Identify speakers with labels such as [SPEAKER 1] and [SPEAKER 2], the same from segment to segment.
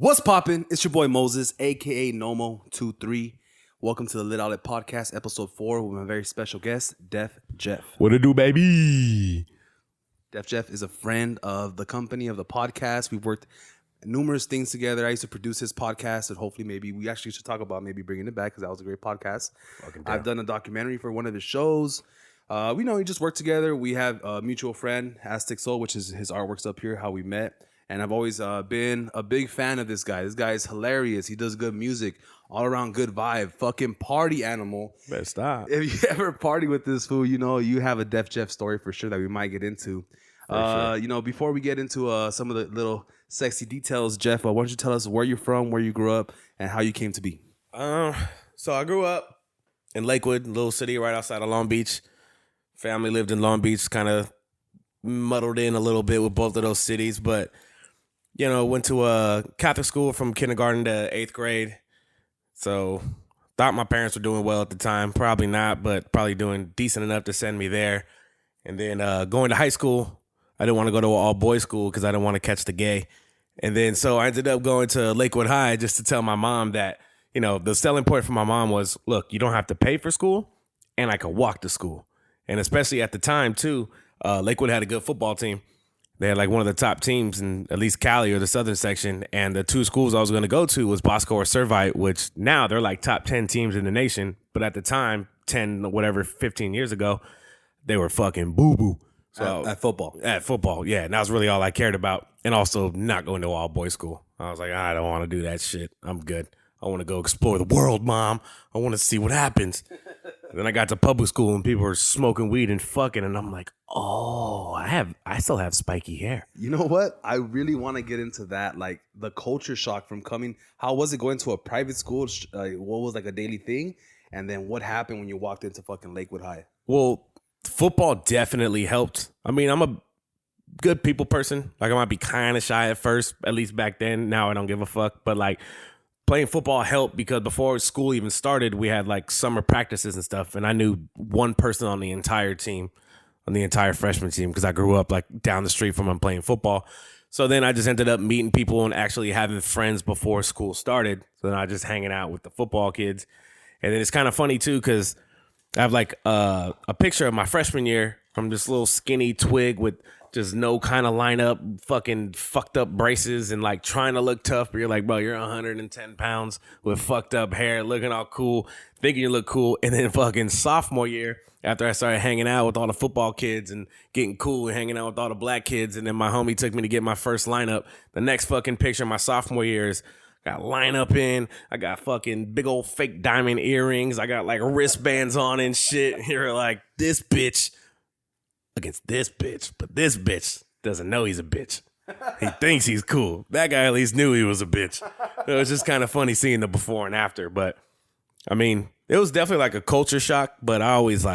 [SPEAKER 1] What's poppin'? It's your boy Moses, aka Nomo23. Welcome to the Lit Outlet Podcast, episode 4, with my very special guest, Deff Jeff.
[SPEAKER 2] What it do, baby?
[SPEAKER 1] Deff Jeff is a friend of the company, of the podcast. We've worked numerous things together. I used to produce his podcast, and hopefully maybe we actually should talk about maybe bringing it back because that was a great podcast. I've done a documentary for one of his shows. We just worked together. We have a mutual friend, Aztec Soul, which is his artwork's up here, how we met. And I've always been a big fan of this guy. This guy is hilarious. He does good music, all around good vibe, fucking party animal.
[SPEAKER 2] Better stop.
[SPEAKER 1] If you ever party with this fool, you have a Deff Jeff story for sure that we might get into.
[SPEAKER 2] Sure.
[SPEAKER 1] Before we get into some of the little sexy details, Jeff, why don't you tell us where you're from, where you grew up, and how you came to be?
[SPEAKER 2] So I grew up in Lakewood, a little city right outside of Long Beach. Family lived in Long Beach, kind of muddled in a little bit with both of those cities, but went to a Catholic school from kindergarten to 8th grade. So thought my parents were doing well at the time. Probably not, but probably doing decent enough to send me there. And then going to high school, I didn't want to go to an all-boys school because I didn't want to catch the gay. And then so I ended up going to Lakewood High just to tell my mom that, the selling point for my mom was, look, you don't have to pay for school and I can walk to school. And especially at the time, too, Lakewood had a good football team. They had like one of the top teams in at least Cali or the southern section. And the two schools I was going to go to was Bosco or Survived, which now they're like top 10 teams in the nation. But at the time, 15 years ago, they were fucking boo-boo. So
[SPEAKER 1] At football.
[SPEAKER 2] At football, yeah. And that was really all I cared about. And also not going to all-boys school. I was like, I don't want to do that shit. I'm good. I want to go explore the world, Mom. I want to see what happens. Then I got to public school and people were smoking weed and fucking, and I'm like, oh, I still have spiky hair.
[SPEAKER 1] You know what? I really want to get into that, like the culture shock from coming. How was it going to a private school? What was like a daily thing? And then what happened when you walked into fucking Lakewood High?
[SPEAKER 2] Well, football definitely helped. I mean, I'm a good people person. Like I might be kind of shy at first, at least back then. Now I don't give a fuck. But like playing football helped because before school even started, we had like summer practices and stuff. And I knew one person on the entire team, on the entire freshman team, because I grew up like down the street from them playing football. So then I just ended up meeting people and actually having friends before school started. So then I just hanging out with the football kids. And then it's kind of funny too, because I have like a picture of my freshman year from this little skinny twig with just no kind of lineup, fucking fucked up braces and like trying to look tough. But you're like, bro, you're 110 pounds with fucked up hair, looking all cool, thinking you look cool. And then fucking sophomore year, after I started hanging out with all the football kids and getting cool and hanging out with all the black kids, and then my homie took me to get my first lineup. The next fucking picture of my sophomore year is got lineup in. I got fucking big old fake diamond earrings. I got like wristbands on and shit. You're like, this bitch against this bitch, but this bitch doesn't know he's a bitch. He thinks he's cool. That guy at least knew he was a bitch. It was just kind of funny seeing the before and after. But I mean, it was definitely like a culture shock, but I was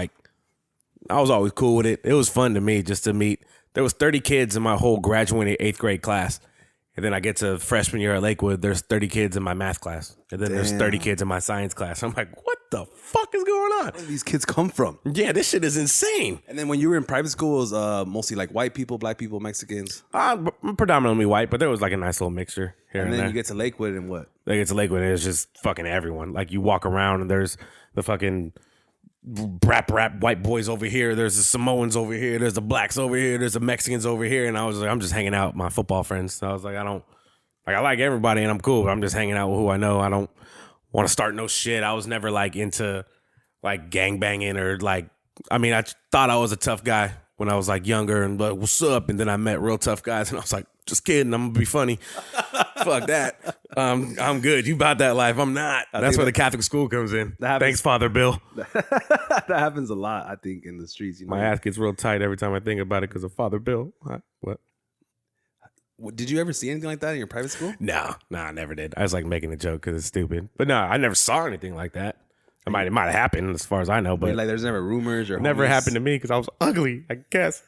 [SPEAKER 2] always cool with it. It was fun to me just to meet. There was 30 kids in my whole graduating 8th grade class. And then I get to freshman year at Lakewood, there's 30 kids in my math class. And then there's 30 kids in my science class. I'm like, what the fuck is going on?
[SPEAKER 1] Where do these kids come from?
[SPEAKER 2] Yeah, this shit is insane.
[SPEAKER 1] And then when you were in private school, it was mostly like white people, black people, Mexicans.
[SPEAKER 2] I'm predominantly white, but there was like a nice little mixture here and
[SPEAKER 1] then
[SPEAKER 2] there.
[SPEAKER 1] you get to Lakewood and what?
[SPEAKER 2] They get to Lakewood and it's just fucking everyone. Like you walk around and there's the fucking rap white boys over here. There's the Samoans over here. There's the blacks over here. There's the Mexicans over here. And I was like, I'm just hanging out with my football friends. So I was like, I like everybody and I'm cool, but I'm just hanging out with who I know. I don't want to start no shit. I was never like into like gangbanging or like, I mean, I thought I was a tough guy when I was like younger and like, what's up? And then I met real tough guys and I was like, just kidding. I'm gonna be funny. Fuck that. I'm good. You about that life. I'm not. That's where the Catholic school comes in. Thanks, Father Bill.
[SPEAKER 1] That happens a lot, I think, in the streets.
[SPEAKER 2] My ass gets real tight every time I think about it because of Father Bill. What?
[SPEAKER 1] Did you ever see anything like that in your private school?
[SPEAKER 2] No, I never did. I was like making a joke because it's stupid. But no, I never saw anything like that. It might have happened as far as I know, but
[SPEAKER 1] like there's never rumors or
[SPEAKER 2] never happened to me because I was ugly, I guess.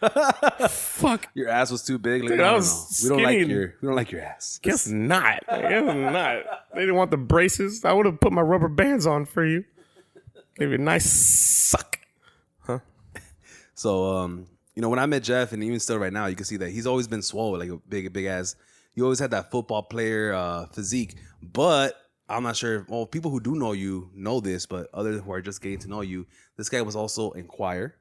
[SPEAKER 2] Fuck.
[SPEAKER 1] Your ass was too big. Like,
[SPEAKER 2] Dude,
[SPEAKER 1] no,
[SPEAKER 2] I
[SPEAKER 1] no,
[SPEAKER 2] was
[SPEAKER 1] no. We
[SPEAKER 2] skinny.
[SPEAKER 1] don't like your ass.
[SPEAKER 2] Guess not. Guess not. They didn't want the braces. I would have put my rubber bands on for you. Give you a nice suck. Huh?
[SPEAKER 1] So when I met Jeff, and even still right now, you can see that he's always been swole, like a big ass, you always had that football player physique. But I'm not sure. Well, people who do know you know this, but others who are just getting to know you, this guy was also in choir,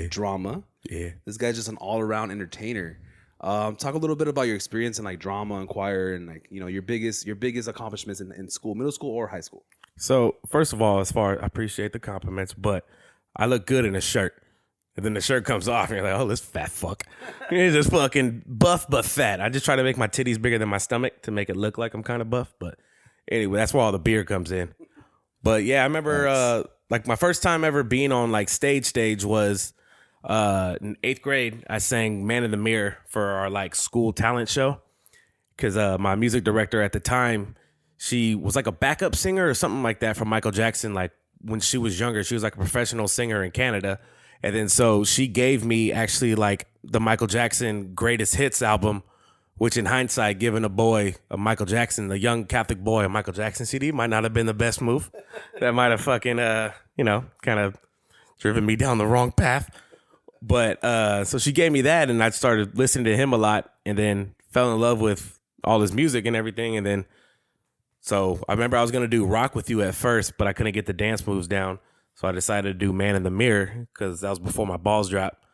[SPEAKER 1] drama.
[SPEAKER 2] Yeah,
[SPEAKER 1] this guy's just an all-around entertainer. Talk a little bit about your experience in like drama and choir, and like your biggest accomplishments in school, middle school or high school.
[SPEAKER 2] So first of all, I appreciate the compliments, but I look good in a shirt. And then the shirt comes off, and you're like, oh, this fat fuck. He's just fucking buff but fat. I just try to make my titties bigger than my stomach to make it look like I'm kind of buff. But anyway, that's where all the beer comes in. But yeah, I remember like my first time ever being on like stage was in 8th grade. I sang Man in the Mirror for our like school talent show. Because my music director at the time, she was like a backup singer or something like that for Michael Jackson. Like when she was younger, she was like a professional singer in Canada. And then so she gave me actually like the Michael Jackson Greatest Hits album, which in hindsight, giving a Michael Jackson, a young Catholic boy, a Michael Jackson CD might not have been the best move. That might have fucking, kind of driven me down the wrong path. But so she gave me that, and I started listening to him a lot, and then fell in love with all his music and everything. And then so I remember I was going to do Rock With You at first, but I couldn't get the dance moves down. So I decided to do Man in the Mirror because that was before my balls dropped.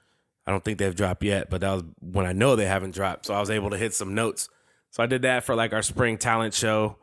[SPEAKER 2] I don't think they've dropped yet, but that was when I know they haven't dropped. So I was able to hit some notes. So I did that for like our spring talent show.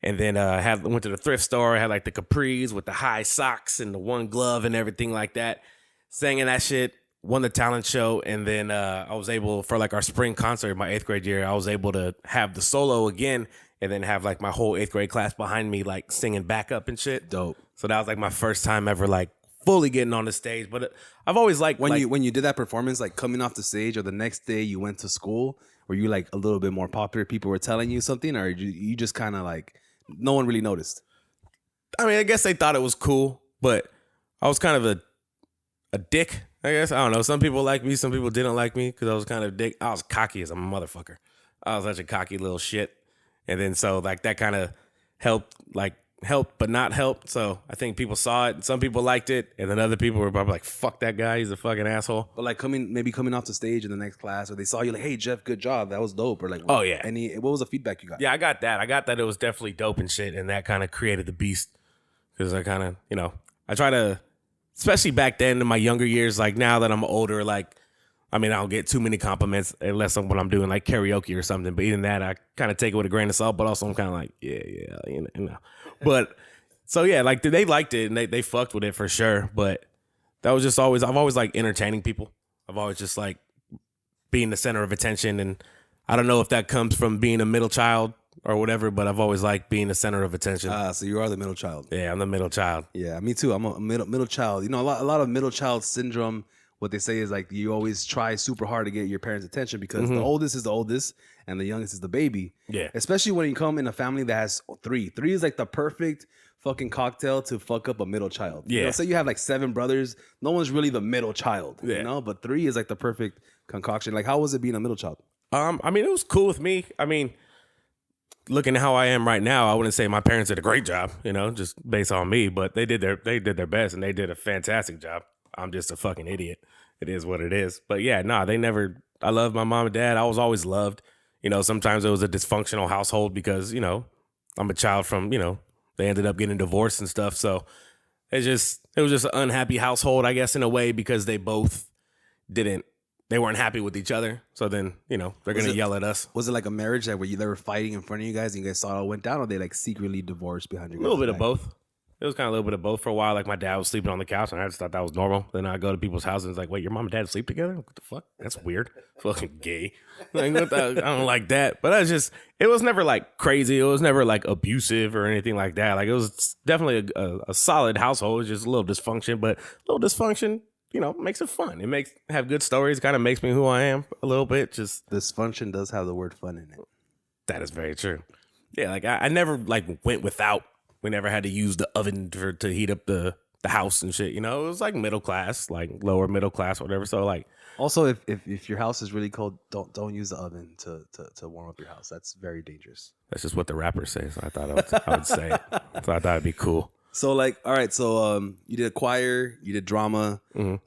[SPEAKER 2] And then went to the thrift store. I had like the capris with the high socks and the one glove and everything like that. Sang in that shit, won the talent show. And then I was able, for like our spring concert, my 8th grade year, I was able to have the solo again and then have like my whole 8th grade class behind me, like singing backup and shit.
[SPEAKER 1] Dope.
[SPEAKER 2] So that was like my first time ever like fully getting on the stage. But I've always liked
[SPEAKER 1] when you did that performance, like coming off the stage or the next day you went to school, were you like a little bit more popular? People were telling you something, or you just kind of like no one really noticed?
[SPEAKER 2] I mean, I guess they thought it was cool, but I was kind of a dick, I guess. I don't know. Some people liked me, some people didn't like me because I was kind of a dick. I was cocky as a motherfucker. I was such a cocky little shit. And then so like that kind of helped but not help. So I think people saw it. Some people liked it, and then other people were probably like, "Fuck that guy, he's a fucking asshole."
[SPEAKER 1] But like coming off the stage in the next class, or they saw you like, "Hey Jeff, good job, that was dope," or like,
[SPEAKER 2] "Oh yeah."
[SPEAKER 1] What was the feedback you got?
[SPEAKER 2] Yeah, I got that. It was definitely dope and shit, and that kind of created the beast because I kind of, I try to, especially back then in my younger years. Like now that I'm older, like, I mean, I don't get too many compliments unless when I'm doing like karaoke or something. But even that, I kind of take it with a grain of salt. But also, I'm kind of like, yeah. But so yeah, like they liked it and they fucked with it for sure. But that was just I've always like entertaining people. I've always just like being the center of attention. And I don't know if that comes from being a middle child or whatever, but I've always liked being the center of attention.
[SPEAKER 1] So you are the middle child.
[SPEAKER 2] Yeah, I'm the middle child.
[SPEAKER 1] Yeah, me too. I'm a middle child. A lot of middle child syndrome. What they say is like you always try super hard to get your parents' attention because the oldest is the oldest and the youngest is the baby.
[SPEAKER 2] Yeah.
[SPEAKER 1] Especially when you come in a family that has three. Three is like the perfect fucking cocktail to fuck up a middle child.
[SPEAKER 2] Yeah.
[SPEAKER 1] Say you have like 7 brothers. No one's really the middle child.
[SPEAKER 2] Yeah.
[SPEAKER 1] But 3 is like the perfect concoction. Like, how was it being a middle child?
[SPEAKER 2] I mean, it was cool with me. I mean, looking at how I am right now, I wouldn't say my parents did a great job, just based on me, but they did their best and they did a fantastic job. I'm just a fucking idiot. It is what it is. But yeah, I love my mom and dad. I was always loved. Sometimes it was a dysfunctional household because, I'm a child from, they ended up getting divorced and stuff. So it was just an unhappy household, I guess, in a way, because they both they weren't happy with each other. So then, they're going to yell at us.
[SPEAKER 1] Was it like a marriage that they were fighting in front of you guys and you guys saw it all went down, or they like secretly divorced behind you guys?
[SPEAKER 2] A little bit of both. It was kind of a little bit of both for a while. Like my dad was sleeping on the couch and I just thought that was normal. Then I go to people's houses and it's like, wait, your mom and dad sleep together? What the fuck? That's weird. Fucking gay. Like, I don't like that. But it was never like crazy. It was never like abusive or anything like that. Like it was definitely a solid household. It was just a little dysfunction, but a little dysfunction, makes it fun. It have good stories. Kind of makes me who I am a little bit. Just
[SPEAKER 1] dysfunction does have the word fun in it.
[SPEAKER 2] That is very true. Yeah. Like I never like went without. We never had to use the oven to heat up the house and shit. It was like middle class, like lower middle class, whatever. So like,
[SPEAKER 1] also if your house is really cold, don't use the oven to warm up your house. That's very dangerous.
[SPEAKER 2] That's just what the rappers say. So I thought I would say it. So I thought it'd be cool.
[SPEAKER 1] So like, all right, so you did choir, you did drama, and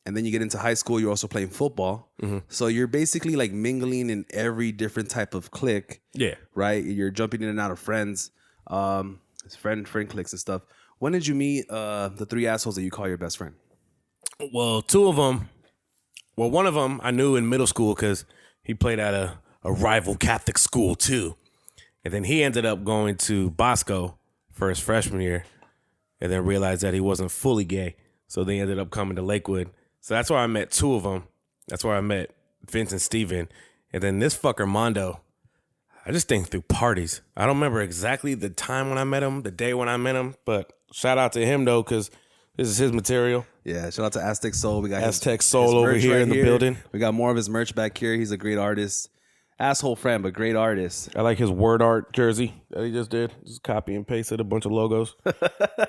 [SPEAKER 1] then you get into high school. You're also playing football. So you're basically like mingling in every different type of clique.
[SPEAKER 2] Yeah.
[SPEAKER 1] Right. You're jumping in and out of friends, friend cliques and stuff. When did you meet the three assholes that you call your best friend?
[SPEAKER 2] Well, two of them. Well, one of them I knew in middle school because he played at a rival Catholic school too, and then he ended up going to Bosco for his freshman year, and then realized that he wasn't fully gay. So they ended up coming to Lakewood. So that's where I met two of them. That's where I met Vince and Steven. And then this fucker Mondo, I just think through parties. I don't remember exactly the time when I met him, the day when I met him, but shout out to him though, because this is his material.
[SPEAKER 1] Yeah, shout out to Aztec Soul. We got
[SPEAKER 2] Aztec Soul over here in the building.
[SPEAKER 1] We got more of his merch back here. He's a great artist. Asshole friend, but great artist.
[SPEAKER 2] I like his word art jersey that he just did. Just copy and pasted a bunch of logos.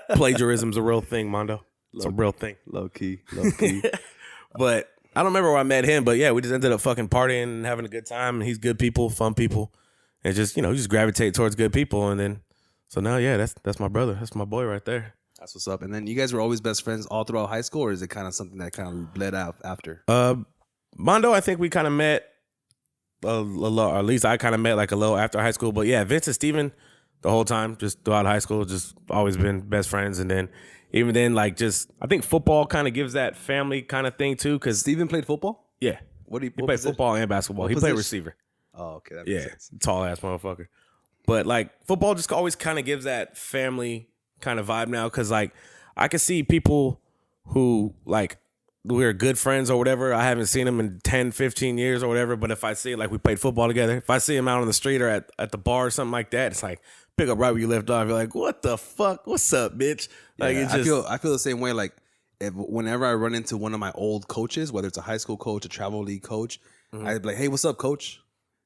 [SPEAKER 2] Plagiarism's a real thing, Mondo. It's a real thing.
[SPEAKER 1] Low key.
[SPEAKER 2] But I don't remember where I met him, but yeah, we just ended up fucking partying and having a good time. And he's good people, fun people. And just, you just gravitate towards good people. And then, so now, yeah, that's my brother. That's my boy right there.
[SPEAKER 1] That's what's up. And then you guys were always best friends all throughout high school, or is it kind of something that kind of bled out after?
[SPEAKER 2] Mondo, I think we kind of met a little, or at least I kind of met like a little after high school. But yeah, Vince and Steven the whole time, just throughout high school, just always been best friends. And then even then, like just, I think football kind of gives that family kind of thing too. Cause
[SPEAKER 1] Steven played football?
[SPEAKER 2] Yeah.
[SPEAKER 1] He
[SPEAKER 2] played football and basketball. He played receiver.
[SPEAKER 1] Oh, okay. That makes sense.
[SPEAKER 2] Tall ass motherfucker. But like football just always kind of gives that family kind of vibe now. Cause like I can see people who like, we're good friends or whatever. I haven't seen him in 10, 15 years or whatever. But if I see, like, we played football together. If I see him out on the street or at the bar or something like that, it's like, pick up right where you left off. You're like, what the fuck? What's up, bitch? Like,
[SPEAKER 1] yeah, I feel the same way. Like, whenever I run into one of my old coaches, whether it's a high school coach, a travel league coach, I'd be like, hey, what's up, coach?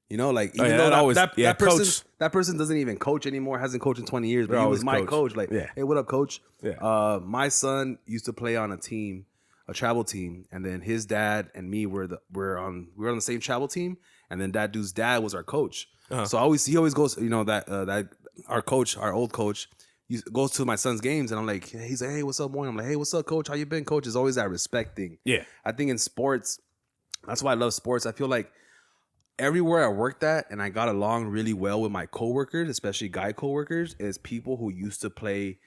[SPEAKER 1] Like, even though that person doesn't even coach anymore, hasn't coached in 20 years, but he was my coach. Like, hey, what up, coach?
[SPEAKER 2] Yeah.
[SPEAKER 1] My son used to play on a travel team, and then his dad and me were on the same travel team, and then that dude's dad was our coach. So he always goes, that our coach, our old coach, goes to my son's games, and I'm like, he's like, hey, what's up, boy? I'm like, hey, what's up, coach? How you been, coach? It's always that respect thing.
[SPEAKER 2] Yeah,
[SPEAKER 1] I think in sports, that's why I love sports. I feel like everywhere I worked at, and I got along really well with my coworkers, especially guy coworkers, is people who used to play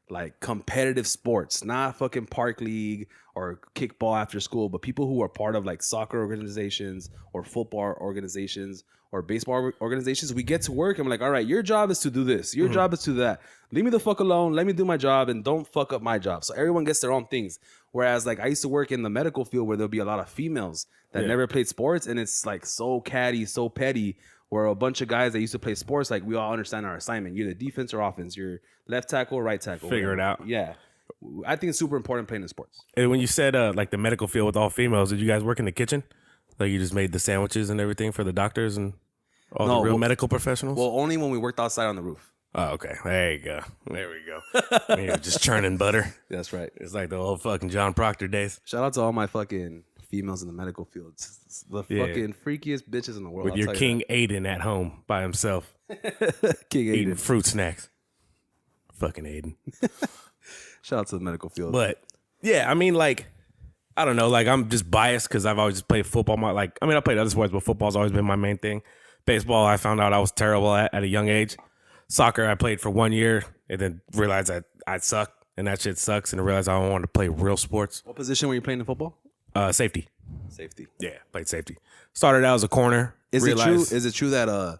[SPEAKER 1] like competitive sports, not fucking park league or kickball after school, but people who are part of like soccer organizations or football organizations or baseball organizations. We get to work. I'm like, all right, your job is to do this. Your job is to that. Leave me the fuck alone. Let me do my job and don't fuck up my job. So everyone gets their own things. Whereas like I used to work in the medical field where there'll be a lot of females that never played sports, and it's like so catty, so petty. Where a bunch of guys that used to play sports, like we all understand our assignment. You're the defense or offense. You're left tackle or right tackle.
[SPEAKER 2] Figure it out.
[SPEAKER 1] Yeah. I think it's super important playing in sports.
[SPEAKER 2] And when you said like the medical field with all females, did you guys work in the kitchen? Like you just made the sandwiches and everything for the doctors and all the real medical professionals?
[SPEAKER 1] Well, only when we worked outside on the roof.
[SPEAKER 2] Oh, okay. There you go. There we go. You're just churning butter.
[SPEAKER 1] That's right.
[SPEAKER 2] It's like the old fucking John Proctor days.
[SPEAKER 1] Shout out to all my fucking females in the medical field. It's the fucking freakiest bitches in the world.
[SPEAKER 2] With your King Aiden at home by himself.
[SPEAKER 1] King Aiden.
[SPEAKER 2] Eating fruit snacks. Fucking Aiden.
[SPEAKER 1] Shout out to the medical field.
[SPEAKER 2] But, yeah, I mean, like, I don't know. Like, I'm just biased because I've always just played football. I played other sports, but football's always been my main thing. Baseball, I found out I was terrible at a young age. Soccer, I played for 1 year and then realized I suck and that shit sucks, and I realized I don't want to play real sports.
[SPEAKER 1] What position were you playing in football?
[SPEAKER 2] Safety.
[SPEAKER 1] Safety.
[SPEAKER 2] Yeah, played safety. Started out as a corner.
[SPEAKER 1] Is it true that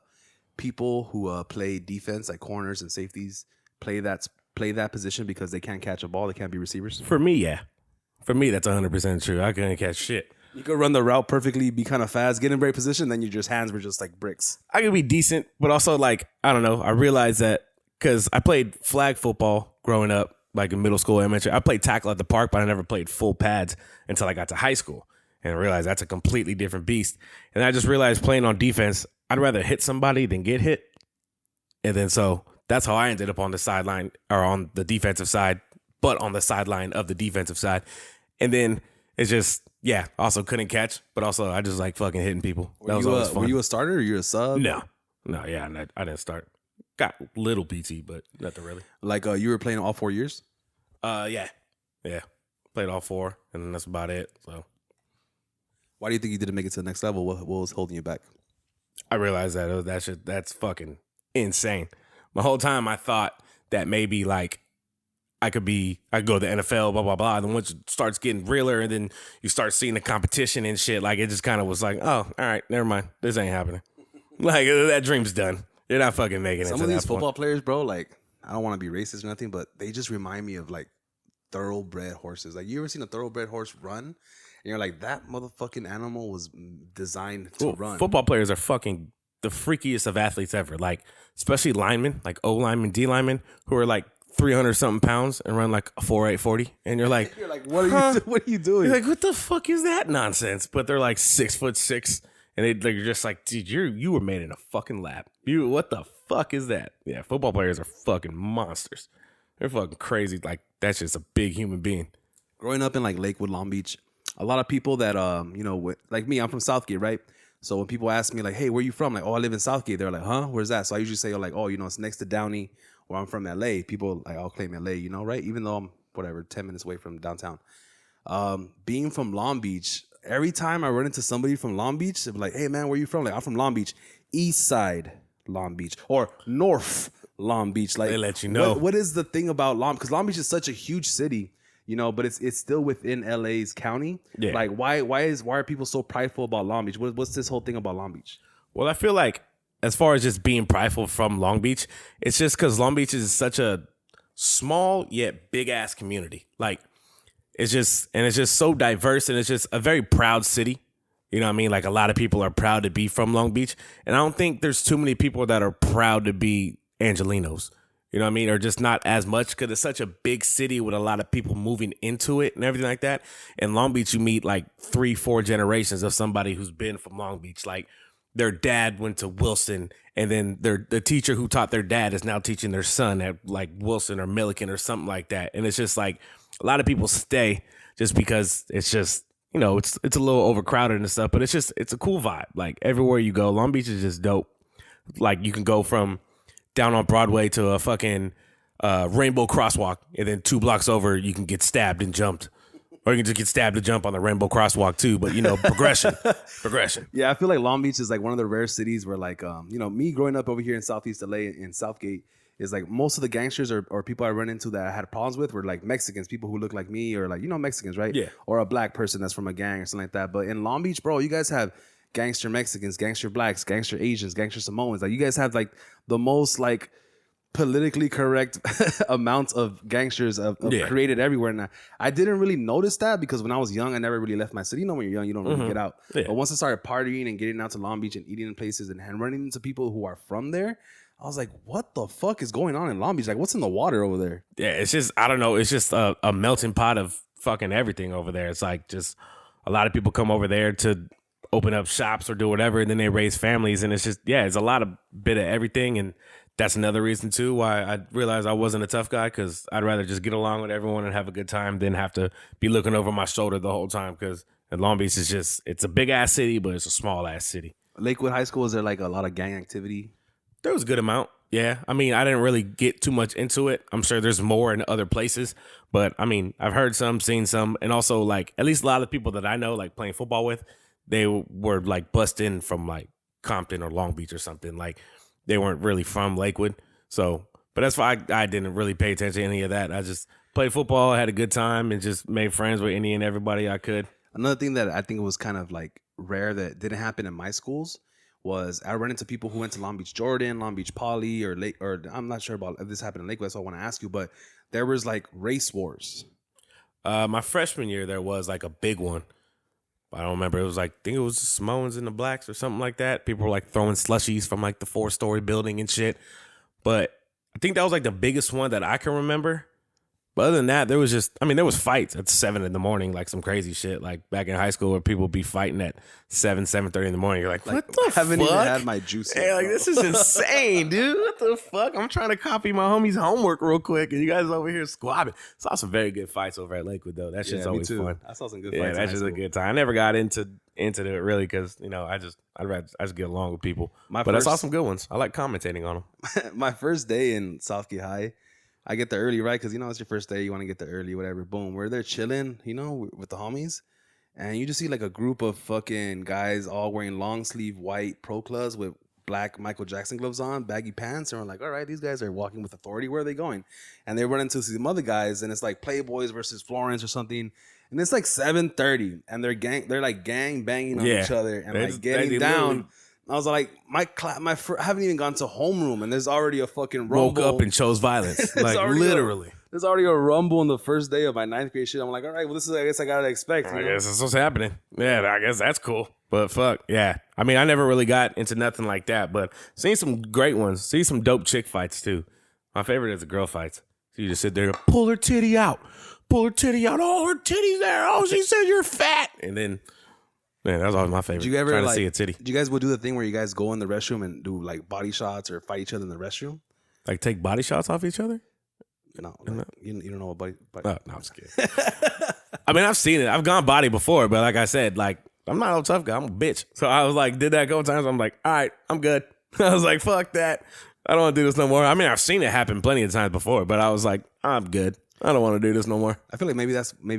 [SPEAKER 1] people who play defense, like corners and safeties, play that position because they can't catch a ball, they can't be receivers?
[SPEAKER 2] For me, yeah. For me, that's 100% true. I couldn't catch shit.
[SPEAKER 1] You could run the route perfectly, be kind of fast, get in great position, then your hands were just like bricks.
[SPEAKER 2] I could be decent, but also like, I don't know. I realized that because I played flag football growing up, like in middle school, elementary. I played tackle at the park, but I never played full pads until I got to high school. And I realized that's a completely different beast. And I just realized playing on defense, I'd rather hit somebody than get hit. And then so that's how I ended up on the sideline or on the defensive side, but on the sideline of the defensive side. And then it's just, yeah, also couldn't catch, but also I just like fucking hitting people. That was always fun.
[SPEAKER 1] Were you a starter or you a sub?
[SPEAKER 2] No, yeah, I didn't start. Got little PT, but nothing really.
[SPEAKER 1] Like you were playing all 4 years?
[SPEAKER 2] Yeah. Played all 4, and then that's about it. So,
[SPEAKER 1] why do you think you didn't make it to the next level? What was holding you back?
[SPEAKER 2] I realized that's fucking insane. My whole time I thought that maybe like I could go to the NFL, blah blah blah. And then once it starts getting realer, and then you start seeing the competition and shit, like it just kind of was like, oh, all right, never mind, this ain't happening. Like that dream's done. You're not fucking making it.
[SPEAKER 1] Some of these football players, bro, like I don't want to be racist or nothing, but they just remind me of like thoroughbred horses. Like you ever seen a thoroughbred horse run? And you're like, that motherfucking animal was designed to run.
[SPEAKER 2] Football players are fucking the freakiest of athletes ever. Like especially linemen, like O linemen, D linemen, who are like 300 something pounds and run like a 4.8 40, and you're like,
[SPEAKER 1] what are you doing?
[SPEAKER 2] You're like, what the fuck is that nonsense? But they're like 6'6", and they're just like, dude, you were made in a fucking lab. What the fuck is that? Yeah, football players are fucking monsters. They're fucking crazy. Like that's just a big human being.
[SPEAKER 1] Growing up in like Lakewood, Long Beach, a lot of people that like me, I'm from Southgate, right? So when people ask me like, hey, where you from? Like, oh, I live in Southgate. They're like, huh? Where's that? So I usually say like, oh, it's next to Downey, or I'm from LA. People like, I'll claim LA, right? Even though I'm 10 minutes away from downtown. Being from Long Beach, every time I run into somebody from Long Beach, they're like, hey man, where you from? Like, I'm from Long Beach, East Side Long Beach, or North Long Beach. Like,
[SPEAKER 2] they let you know.
[SPEAKER 1] What is the thing about because Long Beach is such a huge city, but it's still within LA's county.
[SPEAKER 2] Yeah.
[SPEAKER 1] Like, why are people so prideful about Long Beach? What's this whole thing about Long Beach?
[SPEAKER 2] Well, I feel like as far as just being prideful from Long Beach, it's just because Long Beach is such a small yet big ass community. Like it's just so diverse, and it's just a very proud city. You know what I mean? Like a lot of people are proud to be from Long Beach, and I don't think there's too many people that are proud to be Angelinos. You know what I mean? Or just not as much, because it's such a big city with a lot of people moving into it and everything like that. In Long Beach, you meet like 3-4 generations of somebody who's been from Long Beach. Like their dad went to Wilson, and then the teacher who taught their dad is now teaching their son at like Wilson or Milliken or something like that. And it's just like a lot of people stay just because it's just, it's a little overcrowded and stuff, but it's a cool vibe. Like everywhere you go, Long Beach is just dope. Like you can go from down on Broadway to a fucking Rainbow Crosswalk, and then 2 blocks over you can get stabbed and jumped. Or you can just get stabbed and jump on the Rainbow Crosswalk too, but progression.
[SPEAKER 1] Yeah, I feel like Long Beach is like one of the rare cities where like me growing up over here in Southeast LA in Southgate is like most of the gangsters or people I run into that I had problems with were like Mexicans, people who look like me, or like Mexicans, right?
[SPEAKER 2] Yeah.
[SPEAKER 1] Or a black person that's from a gang or something like that. But in Long Beach, bro, you guys have gangster Mexicans, gangster blacks, gangster Asians, gangster Samoans. Like you guys have like the most like politically correct amounts of gangsters created everywhere. And I didn't really notice that because when I was young, I never really left my city. When you're young, you don't really get out. Yeah. But once I started partying and getting out to Long Beach and eating in places and running into people who are from there, I was like, what the fuck is going on in Long Beach? Like, what's in the water over there?
[SPEAKER 2] Yeah, it's just, I don't know. It's just a melting pot of fucking everything over there. It's like just a lot of people come over there to open up shops or do whatever, and then they raise families. And it's just, it's a lot of bit of everything. And that's another reason too why I realized I wasn't a tough guy, because I'd rather just get along with everyone and have a good time than have to be looking over my shoulder the whole time. Because Long Beach is just, it's a big ass city, but it's a small ass city.
[SPEAKER 1] Lakewood High School, is there like a lot of gang activity?
[SPEAKER 2] There was a good amount. Yeah. I mean, I didn't really get too much into it. I'm sure there's more in other places, but I mean, I've heard some, seen some, and also like at least a lot of people that I know, like playing football with, they were like bust in from like Compton or Long Beach or something. Like they weren't really from Lakewood. So, but that's why I didn't really pay attention to any of that. I just played football, had a good time, and just made friends with any and everybody I could.
[SPEAKER 1] Another thing that I think was kind of like rare that didn't happen in my schools was I run into people who went to Long Beach Jordan, Long Beach Poly, or I'm not sure about if this happened in Lakewood, so I want to ask you, but there was like race wars.
[SPEAKER 2] My freshman year, there was like a big one. I don't remember. It was like, I think it was the Samoans and the blacks or something like that. People were like throwing slushies from like the 4-story building and shit. But I think that was like the biggest one that I can remember. But other than that, there was fights at 7 in the morning, like some crazy shit. Like back in high school where people would be fighting at 7:30 in the morning. You're like, what the fuck? I haven't even had my juice yet, hey, like, this is insane, dude. What the fuck? I'm trying to copy my homie's homework real quick, and you guys over here squabbing. Saw some very good fights over at Lakewood, though. That shit's always fun.
[SPEAKER 1] I saw some good fights.
[SPEAKER 2] Yeah, that's just a good time. I never got into it really because, I just get along with people. But I saw some good ones. I like commentating on them.
[SPEAKER 1] My first day in Southgate High, I get there early, right? Because, it's your first day. You want to get there early, whatever. Boom. We're there chilling, with the homies. And you just see like a group of fucking guys all wearing long sleeve white pro clubs with black Michael Jackson gloves on, baggy pants. And we're like, all right, these guys are walking with authority. Where are they going? And they run into some other guys. And it's like Playboys versus Florence or something. And it's like 7:30. And they're like gang banging on each other and like getting down. I was like, I haven't even gone to homeroom, and there's already a fucking rumble.
[SPEAKER 2] Woke up and chose violence, like literally.
[SPEAKER 1] There's already a rumble in the first day of my 9th grade shit. I'm like, all right, well, this is, I guess I gotta expect.
[SPEAKER 2] I guess that's what's happening. Yeah, I guess that's cool. But fuck, yeah. I mean, I never really got into nothing like that, but seen some great ones. See some dope chick fights too. My favorite is the girl fights. So you just sit there and pull her titty out. Oh, her titty's there. Oh, she said you're fat. And then... Man, that was always my favorite.
[SPEAKER 1] Did you ever
[SPEAKER 2] trying to see a titty?
[SPEAKER 1] Do you guys would do the thing where you guys go in the restroom and do like body shots or fight each other in the restroom?
[SPEAKER 2] Like take body shots off each other?
[SPEAKER 1] No, like, you don't know what body.
[SPEAKER 2] Oh, no, I'm just kidding. I mean, I've seen it. I've gone body before, but like I said, like I'm not a tough guy. I'm a bitch. So I was like, did that a couple times. I'm like, all right, I'm good. I was like, fuck that. I don't want to do this no more. I mean, I've seen it happen plenty of times before, but I was like, I'm good. I don't want to do this no more.
[SPEAKER 1] I feel like maybe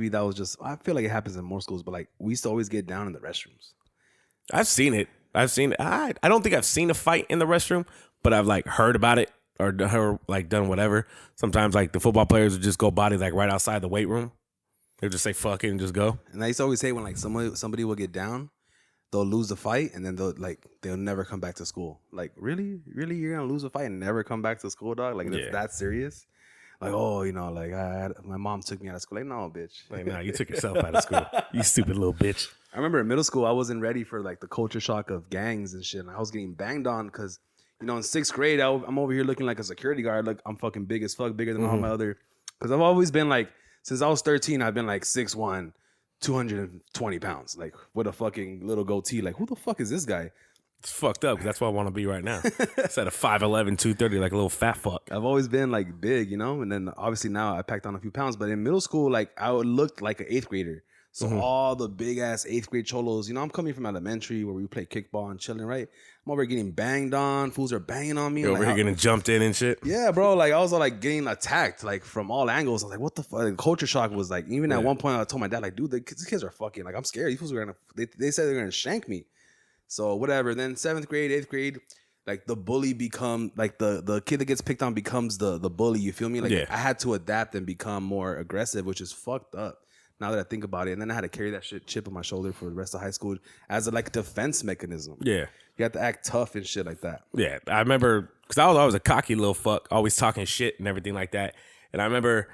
[SPEAKER 1] that was just. I feel like it happens in more schools, but like we used to always get down in the restrooms.
[SPEAKER 2] I've seen it. I don't think I've seen a fight in the restroom, but I've like heard about it or like done whatever. Sometimes like the football players would just go body like right outside the weight room. They'll just say fuck it and just go.
[SPEAKER 1] And I used to always say when like somebody will get down, they'll lose the fight and then they'll never come back to school. Like really you're gonna lose a fight and never come back to school, dog? Like it's that serious? Like, oh, like my mom took me out of school. Like, no, bitch.
[SPEAKER 2] Like, no, you took yourself out of school. You stupid little bitch.
[SPEAKER 1] I remember in middle school, I wasn't ready for like the culture shock of gangs and shit. And I was getting banged on because, in 6th grade, I'm over here looking like a security guard. Like I'm fucking big as fuck, bigger than all my other. Because I've always been like, since I was 13, I've been like 6'1", 220 pounds, like with a fucking little goatee. Like, who the fuck is this guy?
[SPEAKER 2] It's fucked up because that's what I want to be right now. Instead of 5'11", 230, like a little fat fuck.
[SPEAKER 1] I've always been like big, and then obviously now I packed on a few pounds. But in middle school, like I looked like an 8th grader. So all the big ass 8th grade cholos, I'm coming from elementary where we play kickball and chilling, right? I'm over here getting banged on. Fools are banging on me.
[SPEAKER 2] You're over here getting jumped in and shit.
[SPEAKER 1] Yeah, bro. Like I was like getting attacked like from all angles. I was like, what the fuck? Like, culture shock was like, even at one point I told my dad, like, dude, these kids are fucking, like, I'm scared. These fools are they said they're gonna shank me. So whatever. Then 7th grade, 8th grade, like the bully become like the kid that gets picked on becomes the bully. You feel me? Like I had to adapt and become more aggressive, which is fucked up now that I think about it. And then I had to carry that chip on my shoulder for the rest of high school as a like defense mechanism. Yeah, you have to act tough and shit like that.
[SPEAKER 2] Yeah, I remember because I was always a cocky little fuck, always talking shit and everything like that. And I remember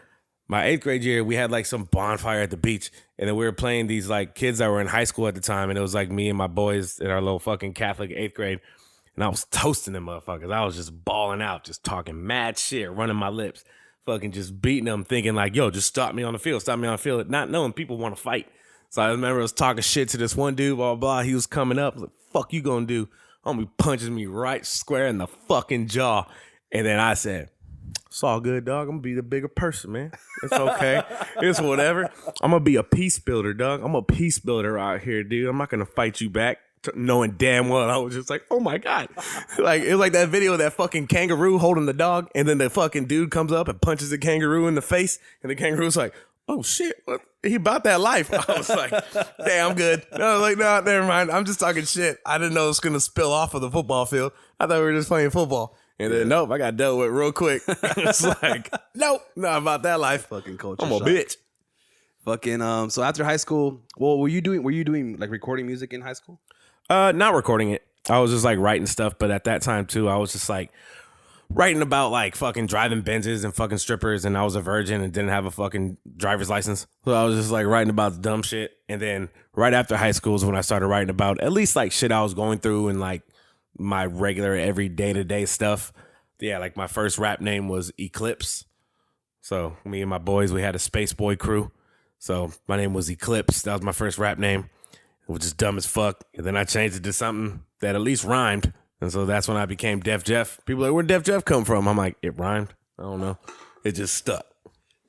[SPEAKER 2] my 8th grade year, we had like some bonfire at the beach, and then we were playing these like kids that were in high school at the time, and it was like me and my boys in our little fucking Catholic 8th grade, and I was toasting them motherfuckers. I was just balling out, just talking mad shit, running my lips, fucking just beating them, thinking like, yo, just stop me on the field, not knowing people want to fight. So I remember I was talking shit to this one dude, blah, blah, he was coming up, I was like, fuck you gonna do? Homie punches me right square in the fucking jaw, and then I said, it's all good, dog. I'm gonna be the bigger person, man. It's okay. It's whatever. I'm gonna be a peace builder, dog. I'm a peace builder out here, dude. I'm not gonna fight you back, knowing damn well I was just like, oh my God. Like, it was like that video of that fucking kangaroo holding the dog, and then the fucking dude comes up and punches the kangaroo in the face, and the kangaroo's like, oh shit, what? He about that life. I was like, damn, I'm good. I was like, no, never mind. I'm just talking shit. I didn't know it was gonna spill off of the football field. I thought we were just playing football. And then, nope, I got dealt with real quick. It's like, nope, not about that life.
[SPEAKER 1] Fucking culture
[SPEAKER 2] I'm a
[SPEAKER 1] shock.
[SPEAKER 2] bitch.
[SPEAKER 1] Fucking, so after high school, well, were you doing like recording music in high school?
[SPEAKER 2] Not recording it. I was just like writing stuff. But at that time too, I was just like writing about like fucking driving Benzes and fucking strippers. And I was a virgin and didn't have a fucking driver's license. So I was just like writing about the dumb shit. And then right after high school is when I started writing about at least like shit I was going through and like my regular every day-to-day stuff. Yeah, like my first rap name was Eclipse. So me and my boys, we had a Space Boy crew. So my name was Eclipse. That was my first rap name. It was just dumb as fuck. And then I changed it to something that at least rhymed. And so that's when I became Deff Jeff. People are like, where'd Deff Jeff come from? I'm like, it rhymed. I don't know. It just stuck.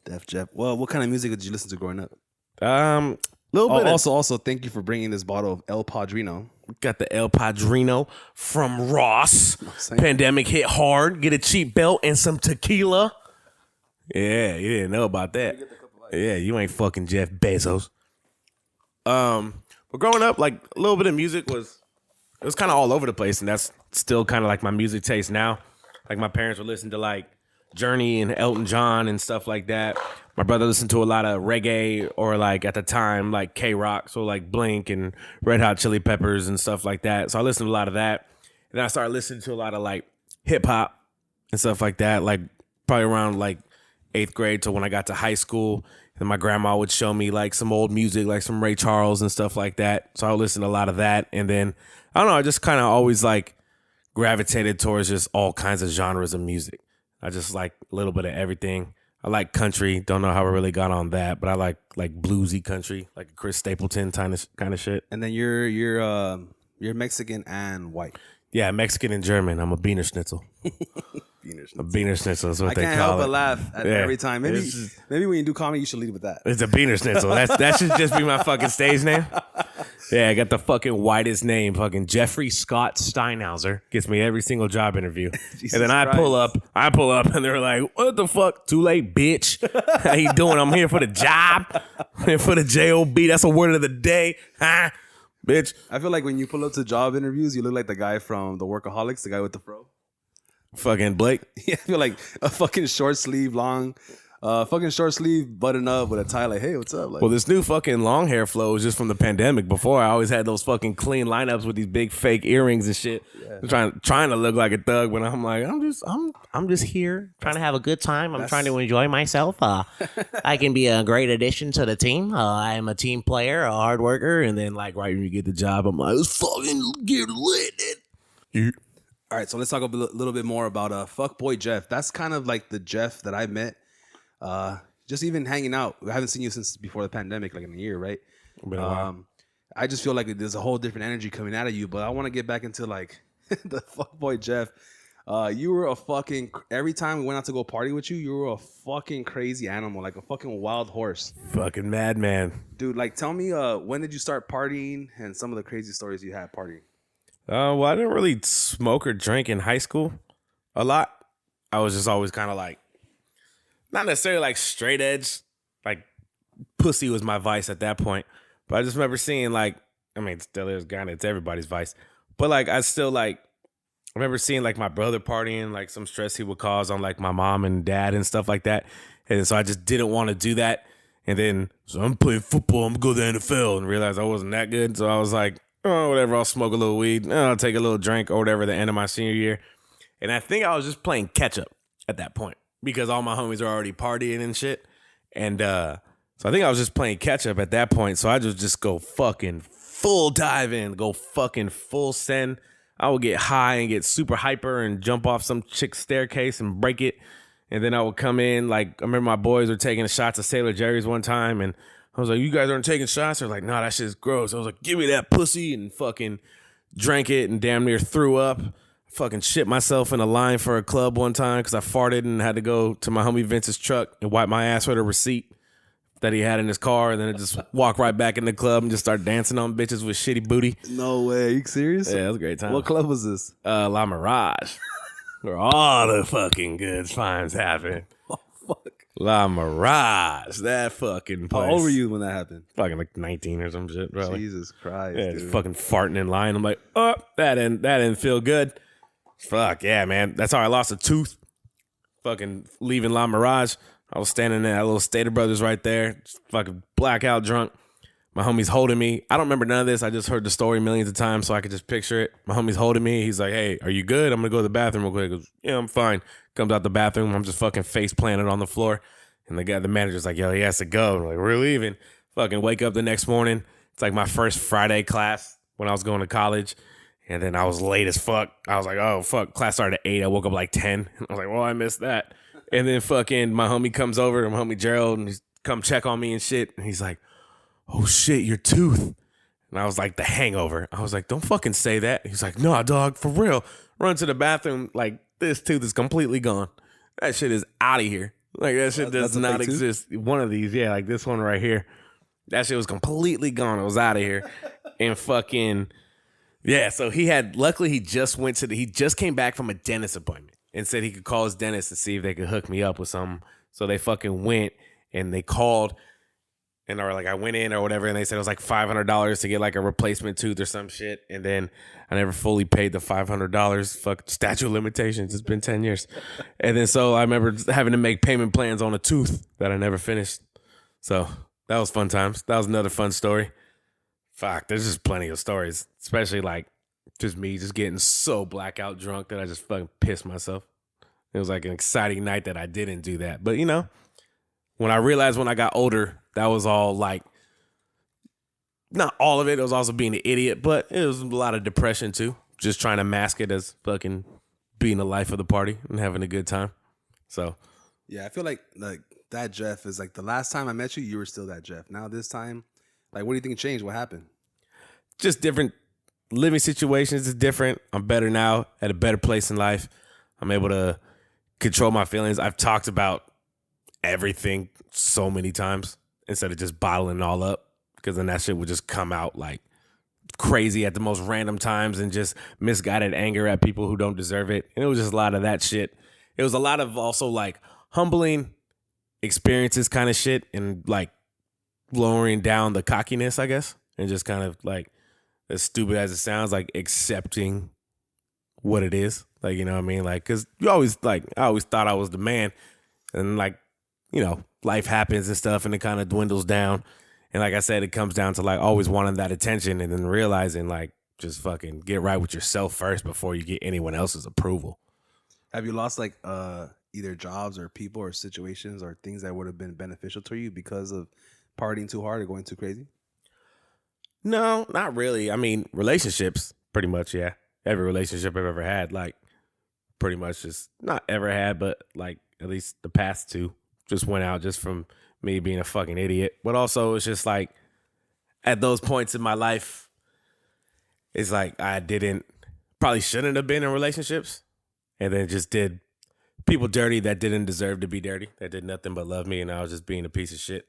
[SPEAKER 1] Deff Jeff. Well, what kind of music did you listen to growing up?
[SPEAKER 2] Little bit.
[SPEAKER 1] Also, thank you for bringing this bottle of El Padrino.
[SPEAKER 2] Got the El Padrino from Ross. Pandemic hit hard. Get a cheap belt and some tequila. Yeah, you didn't know about that. Yeah, you ain't fucking Jeff Bezos. But growing up, like a little bit of music was kind of all over the place, and that's still kind of like my music taste now. Like my parents would listen to like Journey and Elton John and stuff like that. My brother listened to a lot of reggae or like at the time like K-Rock, so like Blink and Red Hot Chili Peppers and stuff like that. So I listened to a lot of that. And then I started listening to a lot of like hip hop and stuff like that, like probably around like 8th grade to when I got to high school. And my grandma would show me like some old music, like some Ray Charles and stuff like that. So I would listen to a lot of that. And then, I don't know, I just kind of always like gravitated towards just all kinds of genres of music. I just like a little bit of everything. I like country. Don't know how I really got on that, but I like bluesy country, like Chris Stapleton kind of shit.
[SPEAKER 1] And then you're Mexican and white.
[SPEAKER 2] Yeah, Mexican and German. I'm a Wiener Schnitzel. A Wiener Schnitzel is what they call it. I can't help but laugh
[SPEAKER 1] at every time. Maybe when you do comedy, you should lead with that.
[SPEAKER 2] It's a Wiener Schnitzel. That should just be my fucking stage name. Yeah, I got the fucking whitest name. Fucking Jeffrey Scott Steinhauser gets me every single job interview. And then I pull up, and they're like, "What the fuck? Too late, bitch. How you doing? I'm here for the job. I'm here for the job. That's a word of the day, huh, bitch?"
[SPEAKER 1] I feel like when you pull up to job interviews, you look like the guy from The Workaholics, the guy with the fro.
[SPEAKER 2] Fucking Blake.
[SPEAKER 1] Yeah, I feel like a fucking short sleeve button up with a tie. Like, hey, what's up? Like,
[SPEAKER 2] well, this new fucking long hair flow is just from the pandemic. Before, I always had those fucking clean lineups with these big fake earrings and shit. Yeah. Trying to look like a thug when I'm like, I'm just here trying to have a good time. I'm trying to enjoy myself. I can be a great addition to the team. I am a team player, a hard worker, and then like right when you get the job, I'm like, let's fucking get lit.
[SPEAKER 1] All right, so let's talk a little bit more about Fuckboy Jeff. That's kind of like the Jeff that I met. Just even hanging out. I haven't seen you since before the pandemic, like in a year, right? I just feel like there's a whole different energy coming out of you. But I want to get back into like the Fuckboy Jeff. You were a fucking, every time we went out to go party with you, you were a fucking crazy animal, like a fucking wild horse.
[SPEAKER 2] Fucking madman.
[SPEAKER 1] Dude, like tell me, when did you start partying and some of the crazy stories you had partying?
[SPEAKER 2] Well, I didn't really smoke or drink in high school a lot. I was just always kind of like, not necessarily like straight edge, like pussy was my vice at that point. But I just remember seeing like, I mean, it still is kind of, it's everybody's vice. But like, I remember seeing like my brother partying, like some stress he would cause on like my mom and dad and stuff like that. And so I just didn't want to do that. And then, so I'm playing football, I'm going to go to the NFL, and realized I wasn't that good. So I was like, oh, whatever, I'll smoke a little weed. I'll take a little drink or whatever at the end of my senior year. And I think I was just playing catch up at that point because all my homies are already partying and shit. And so I think I was just playing catch up at that point. So I just go fucking full dive in, go fucking full send. I would get high and get super hyper and jump off some chick's staircase and break it. And then I would come in, like, I remember my boys were taking shots of Sailor Jerry's one time, and I was like, you guys aren't taking shots? They're like, nah, that shit's gross. I was like, give me that pussy, and fucking drank it and damn near threw up. Fucking shit myself in a line for a club one time because I farted and had to go to my homie Vince's truck and wipe my ass with a receipt that he had in his car, and then I just walk right back in the club and just start dancing on bitches with shitty booty.
[SPEAKER 1] No way. Are you serious?
[SPEAKER 2] Yeah, it was a great time.
[SPEAKER 1] What club was this?
[SPEAKER 2] La Mirage. Where all the fucking good times happen.
[SPEAKER 1] Oh, fuck.
[SPEAKER 2] La Mirage. That fucking place.
[SPEAKER 1] How old were you when that happened?
[SPEAKER 2] Fucking like 19 or some shit, bro.
[SPEAKER 1] Jesus Christ,
[SPEAKER 2] yeah,
[SPEAKER 1] dude.
[SPEAKER 2] Just fucking farting in line. I'm like, oh, that didn't feel good. Fuck, yeah, man. That's how I lost a tooth. Fucking leaving La Mirage. I was standing in that little Stater Brothers right there. Just fucking blackout drunk. My homie's holding me. I don't remember none of this. I just heard the story millions of times, so I could just picture it. My homie's holding me. He's like, hey, are you good? I'm going to go to the bathroom real quick. He goes, yeah, I'm fine. Comes out the bathroom. I'm just fucking face planted on the floor. And the manager's like, yo, he has to go. I'm like, we're leaving. Fucking wake up the next morning. It's like my first Friday class when I was going to college. And then I was late as fuck. I was like, oh, fuck. Class started at 8. I woke up like 10. I was like, well, I missed that. And then fucking my homie comes over, my homie Gerald, and he's come check on me and shit. And he's like, oh shit, your tooth. And I was like, the hangover. I was like, don't fucking say that. He's like, no, dog, for real. Run to the bathroom, like, this tooth is completely gone. That shit is out of here. Like, that shit does not exist. One of these, yeah, like this one right here. That shit was completely gone. It was out of here. And fucking, yeah, so luckily he just came back from a dentist appointment and said he could call his dentist to see if they could hook me up with something. So they fucking went and they called and or like I went in or whatever and they said it was like $500 to get like a replacement tooth or some shit. And then I never fully paid the $500. Fuck statute of limitations. It's been 10 years. And then so I remember having to make payment plans on a tooth that I never finished. So that was fun times. That was another fun story. Fuck, there's just plenty of stories, especially like just me just getting so blackout drunk that I just fucking pissed myself. It was like an exciting night that I didn't do that. But, you know, when I realized when I got older, that was all like, not all of it. It was also being an idiot, but it was a lot of depression too. Just trying to mask it as fucking being the life of the party and having a good time. So,
[SPEAKER 1] yeah, I feel like that Jeff is like the last time I met you, you were still that Jeff. Now this time, like, what do you think changed? What happened?
[SPEAKER 2] Just different living situations is different. I'm better now, at a better place in life. I'm able to control my feelings. I've talked about everything so many times instead of just bottling it all up, because then that shit would just come out like crazy at the most random times and just misguided anger at people who don't deserve it. And it was just a lot of that shit. It was a lot of also like humbling experiences kind of shit and like lowering down the cockiness, I guess, and just kind of like, as stupid as it sounds, like accepting what it is. Like, you know what I mean? Like, cause I always thought I was the man, and like, you know, life happens and stuff and it kind of dwindles down. And like I said, it comes down to like always wanting that attention and then realizing like, just fucking get right with yourself first before you get anyone else's approval.
[SPEAKER 1] Have you lost like either jobs or people or situations or things that would have been beneficial to you because of partying too hard or going too crazy?
[SPEAKER 2] No, not really. I mean, relationships, pretty much, yeah. Every relationship I've ever had, like, pretty much just, not ever had, but, like, at least the past two just went out just from me being a fucking idiot. But also, it's just, like, at those points in my life, it's like I probably shouldn't have been in relationships, and then just did people dirty that didn't deserve to be dirty, that did nothing but love me, and I was just being a piece of shit.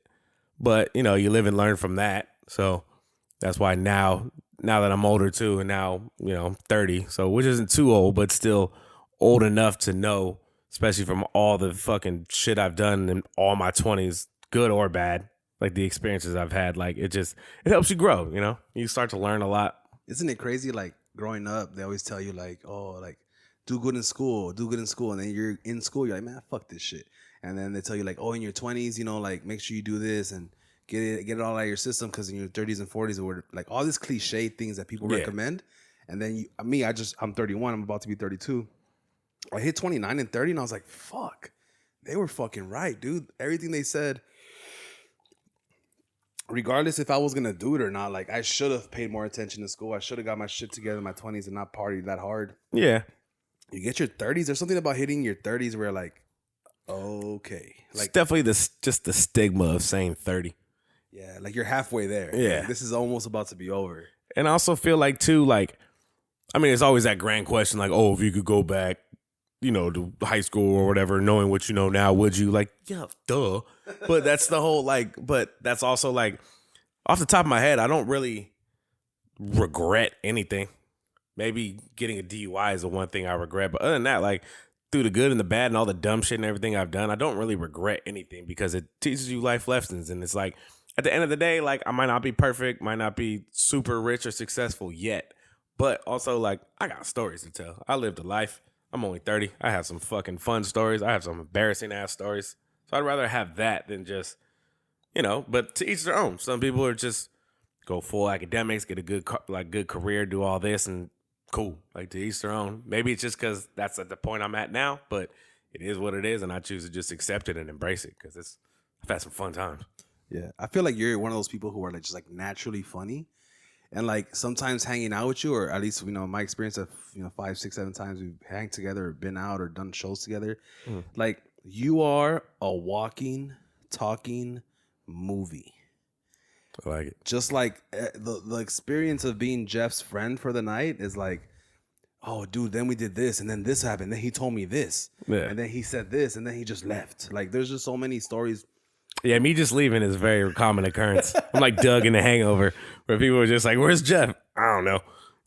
[SPEAKER 2] But, you know, you live and learn from that, so that's why now that I'm older too, and now, you know, I'm 30, so which isn't too old, but still old enough to know, especially from all the fucking shit I've done in all my 20s, good or bad, like the experiences I've had, like it helps you grow, you know? You start to learn a lot.
[SPEAKER 1] Isn't it crazy? Like growing up, they always tell you like, oh, like do good in school. And then you're in school, you're like, man, fuck this shit. And then they tell you like, oh, in your 20s, you know, like make sure you do this and get it all out of your system, because in your 30s and 40s, or like all these cliche things that people recommend. And then I'm 31. I'm about to be 32. I hit 29 and 30, and I was like, fuck, they were fucking right, dude. Everything they said, regardless if I was gonna do it or not, like I should have paid more attention to school. I should have got my shit together in my 20s and not party that hard.
[SPEAKER 2] Yeah.
[SPEAKER 1] You get your 30s. There's something about hitting your 30s where like, okay, like
[SPEAKER 2] it's definitely just the stigma of saying 30.
[SPEAKER 1] Yeah, like you're halfway there.
[SPEAKER 2] Yeah.
[SPEAKER 1] Like, this is almost about to be over.
[SPEAKER 2] And I also feel like, too, like, I mean, it's always that grand question, like, oh, if you could go back, you know, to high school or whatever, knowing what you know now, would you? Like, yeah, duh. But that's the whole, like, but that's also, like, off the top of my head, I don't really regret anything. Maybe getting a DUI is the one thing I regret. But other than that, like, through the good and the bad and all the dumb shit and everything I've done, I don't really regret anything because it teaches you life lessons. And it's like, at the end of the day, like I might not be perfect, might not be super rich or successful yet, but also like I got stories to tell. I lived a life. I'm only 30. I have some fucking fun stories. I have some embarrassing ass stories. So I'd rather have that than just, you know, but to each their own. Some people are just go full academics, get a good career, do all this and cool. Like to each their own. Maybe it's just because that's at the point I'm at now, but it is what it is. And I choose to just accept it and embrace it because I've had some fun times.
[SPEAKER 1] Yeah, I feel like you're one of those people who are like just like naturally funny, and like sometimes hanging out with you, or at least you know my experience of 5, 6, 7 times we've hanged together, or been out, or done shows together. Like You are a walking, talking movie.
[SPEAKER 2] I like it.
[SPEAKER 1] Just like the experience of being Jeff's friend for the night is like, oh, dude, then we did this, and then this happened. Then he told me this, and then he said this, and then he just left. Like, there's just so many stories.
[SPEAKER 2] Yeah, me just leaving is a very common occurrence. I'm like Doug in The Hangover, where people are just like, "Where's Jeff?" I don't know.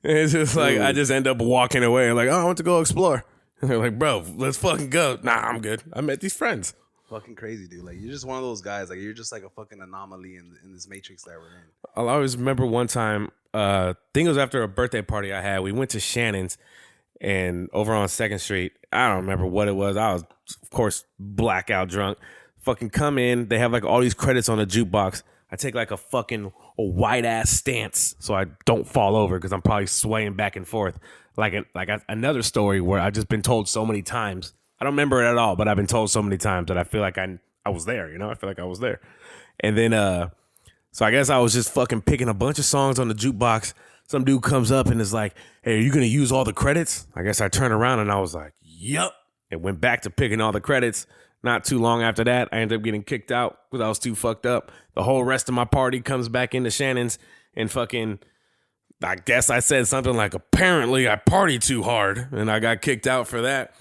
[SPEAKER 2] And it's just like, I just end up walking away. Like, oh, I want to go explore. And they're like, bro, let's fucking go. Nah, I'm good. I met these friends.
[SPEAKER 1] Fucking crazy, dude. Like, you're just one of those guys. Like, you're just like a fucking anomaly in this matrix that we're in.
[SPEAKER 2] I'll always remember one time, I think it was after a birthday party I had. We went to Shannon's and over on 2nd Street. I don't remember what it was. I was, of course, blackout drunk. Fucking come in. They have like all these credits on the jukebox. I take like a white ass stance so I don't fall over because I'm probably swaying back and forth. Another story where I've just been told so many times. I don't remember it at all, but I've been told so many times that I feel like I was there, I feel like I was there. And then, so I guess I was just fucking picking a bunch of songs on the jukebox. Some dude comes up and is like, hey, are you going to use all the credits? I guess I turned around and I was like, yup. And went back to picking all the credits. Not too long after that, I ended up getting kicked out because I was too fucked up. The whole rest of my party comes back into Shannon's and fucking, I guess I said something like, apparently I partied too hard. And I got kicked out for that.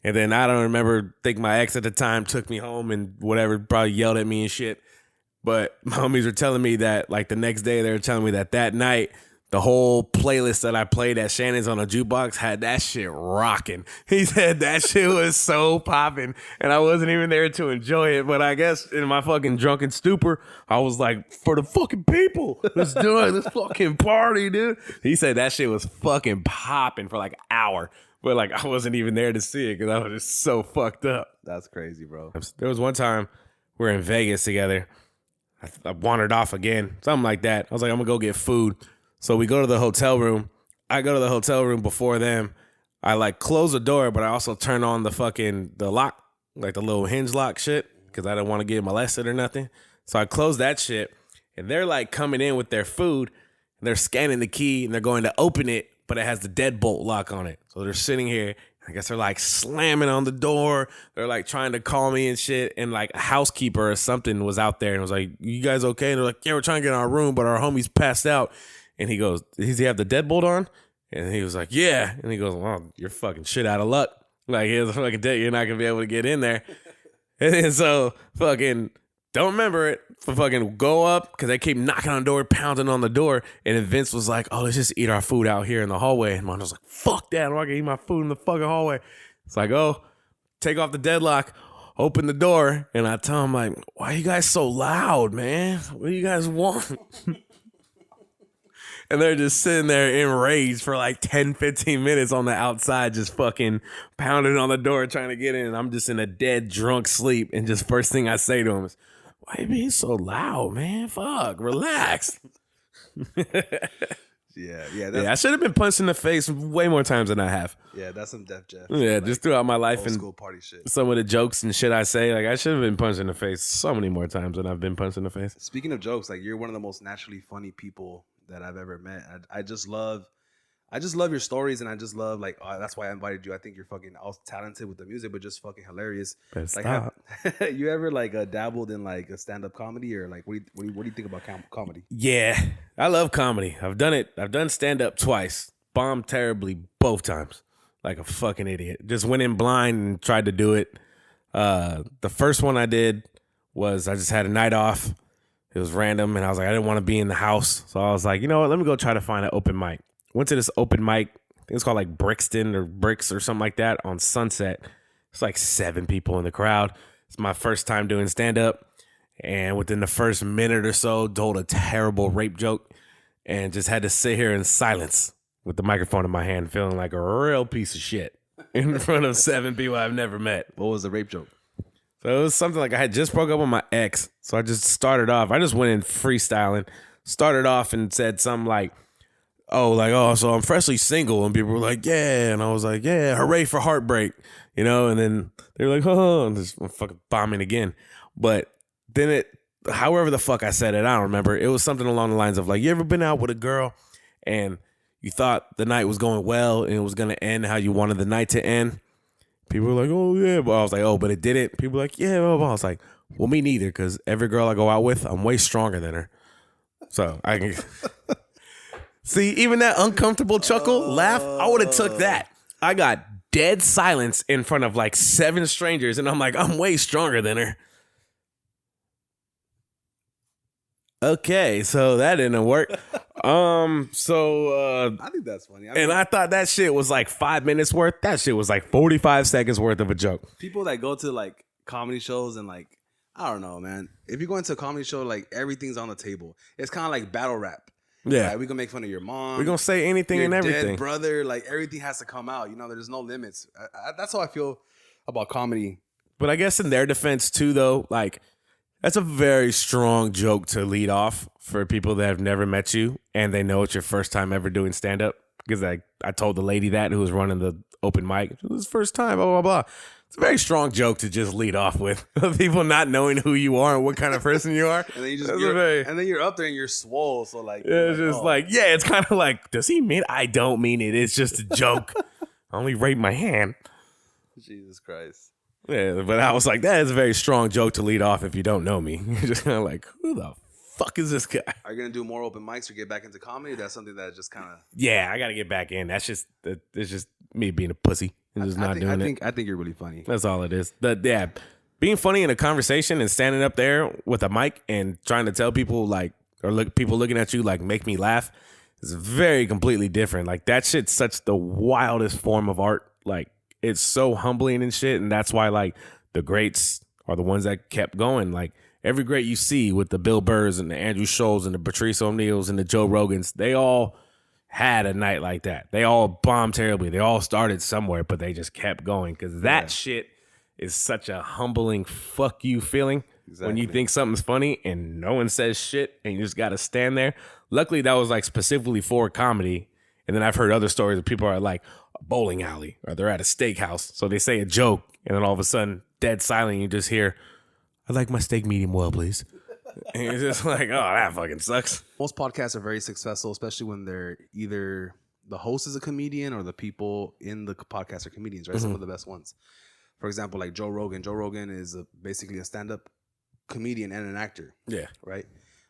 [SPEAKER 2] And then I don't remember, think my ex at the time took me home and whatever, probably yelled at me and shit. But my homies were telling me that, like, the next day they were telling me that night, the whole playlist that I played at Shannon's on a jukebox had that shit rocking. He said that shit was so popping, and I wasn't even there to enjoy it. But I guess in my fucking drunken stupor, I was like, for the fucking people, let's do it. Let's fucking party, dude. He said that shit was fucking popping for like an hour. But like I wasn't even there to see it because I was just so fucked up.
[SPEAKER 1] That's crazy, bro.
[SPEAKER 2] There was one time we were in Vegas together. I wandered off again, something like that. I was like, I'm going to go get food. So we go to the hotel room. I go to the hotel room before them. I like close the door, but I also turn on the lock, like the little hinge lock shit, because I don't want to get molested or nothing. So I close that shit, and they're like coming in with their food, and they're scanning the key, and they're going to open it, but it has the deadbolt lock on it. So they're sitting here. I guess they're like slamming on the door. They're like trying to call me and shit. And like a housekeeper or something was out there and was like, you guys okay? And they're like, yeah, we're trying to get in our room, but our homie's passed out. And he goes, does he have the deadbolt on? And he was like, yeah. And he goes, well, you're fucking shit out of luck. Like, here's a fucking dead. You're not going to be able to get in there. And then so fucking don't remember it. Fucking go up because they keep knocking on the door, pounding on the door. And then Vince was like, oh, let's just eat our food out here in the hallway. And mine was like, fuck that. I'm not going to eat my food in the fucking hallway. It's like, oh, take off the deadlock, open the door. And I tell him, like, why are you guys so loud, man? What do you guys want? And they're just sitting there enraged for like 10, 15 minutes on the outside, just fucking pounding on the door, trying to get in. And I'm just in a dead drunk sleep. And just first thing I say to him is, why are you being so loud, man? Fuck, relax.
[SPEAKER 1] Yeah.
[SPEAKER 2] I should have been punched in the face way more times than I have.
[SPEAKER 1] Yeah, that's some Deff Jeff.
[SPEAKER 2] Yeah, like, just throughout my life
[SPEAKER 1] old
[SPEAKER 2] and
[SPEAKER 1] school party shit.
[SPEAKER 2] Some of the jokes and shit I say, like I should have been punched in the face so many more times than I've been punched in the face.
[SPEAKER 1] Speaking of jokes, like you're one of the most naturally funny people that I've ever met. I just love your stories, and I just love like that's why I invited you. I think you're fucking also talented with the music, but just fucking hilarious.
[SPEAKER 2] Like,
[SPEAKER 1] you ever like dabbled in like a stand up comedy, or like what do you think about comedy?
[SPEAKER 2] Yeah, I love comedy. I've done it. I've done stand up twice. Bombed terribly both times, like a fucking idiot. Just went in blind and tried to do it. The first one I did was I just had a night off. It was random, and I was like, I didn't want to be in the house, so I was like, you know what? Let me go try to find an open mic. Went to this open mic. I think it's called like Brixton or Bricks or something like that on Sunset. It's like 7 people in the crowd. It's my first time doing stand-up. And within the first minute or so, told a terrible rape joke and just had to sit here in silence with the microphone in my hand, feeling like a real piece of shit in front of 7 people I've never met.
[SPEAKER 1] What was the rape joke?
[SPEAKER 2] So it was something like I had just broke up with my ex. So I just started off. I just went in freestyling, started off and said something like, so I'm freshly single. And people were like, yeah. And I was like, yeah, hooray for heartbreak. And then they were like, oh, and just fucking bombing again. But then however the fuck I said it, I don't remember. It was something along the lines of like, you ever been out with a girl and you thought the night was going well and it was going to end how you wanted the night to end, People were like, oh, yeah. But I was like, oh, but it didn't. People were like, yeah. Blah, blah. I was like, well, me neither, because every girl I go out with, I'm way stronger than her. So I can see even that uncomfortable chuckle, laugh. I would have took that. I got dead silence in front of like 7 strangers, and I'm like, I'm way stronger than her. Okay, so that didn't work. I
[SPEAKER 1] think that's funny.
[SPEAKER 2] I thought that shit was like 5 minutes worth. That shit was like 45 seconds worth of a joke.
[SPEAKER 1] People that go to like comedy shows and like, I don't know, man. If you go into a comedy show, like everything's on the table. It's kind of like battle rap.
[SPEAKER 2] Yeah,
[SPEAKER 1] right? We can make fun of your mom.
[SPEAKER 2] We're gonna say anything and everything.
[SPEAKER 1] Dead brother, like everything has to come out. You know, there's no limits. That's how I feel about comedy.
[SPEAKER 2] But I guess in their defense too, though, like that's a very strong joke to lead off for people that have never met you and they know it's your first time ever doing stand up. Because I told the lady that who was running the open mic, it was his first time, blah blah blah. It's a very strong joke to just lead off with. People not knowing who you are and what kind of person you are.
[SPEAKER 1] And then you're up there and you're swole. So like,
[SPEAKER 2] yeah, it's just like, yeah, it's kind of like, does he mean it? I don't mean it. It's just a joke. I only raised my hand.
[SPEAKER 1] Jesus Christ.
[SPEAKER 2] Yeah, but I was like, that is a very strong joke to lead off if you don't know me. You're just kind of like, who the fuck is this guy?
[SPEAKER 1] Are you going to do more open mics or get back into comedy? That's something that just kind of...
[SPEAKER 2] Yeah, I got to get back in. It's just me being a pussy and just not doing it.
[SPEAKER 1] I think you're really funny.
[SPEAKER 2] That's all it is. Yeah, being funny in a conversation and standing up there with a mic and trying to tell people like, people looking at you like, make me laugh is very completely different. Like that shit's such the wildest form of art. Like it's so humbling and shit. And that's why like the greats are the ones that kept going. Like every great you see with the Bill Burrs and the Andrew Schultz and the Patrice O'Neills and the Joe Rogans, they all had a night like that. They all bombed terribly. They all started somewhere, but they just kept going because that shit is such a humbling fuck you feeling. Exactly. When you think something's funny and no one says shit and you just got to stand there. Luckily, that was like specifically for comedy. And then I've heard other stories of people are like a bowling alley or they're at a steakhouse. So they say a joke and then all of a sudden dead silent. You just hear, I'd like my steak medium well, please. And you're just like, oh, that fucking sucks.
[SPEAKER 1] Most podcasts are very successful, especially when they're either the host is a comedian or the people in the podcast are comedians, right? Mm-hmm. Some of the best ones. For example, like Joe Rogan. Joe Rogan is basically a stand-up comedian and an actor. Yeah. Right?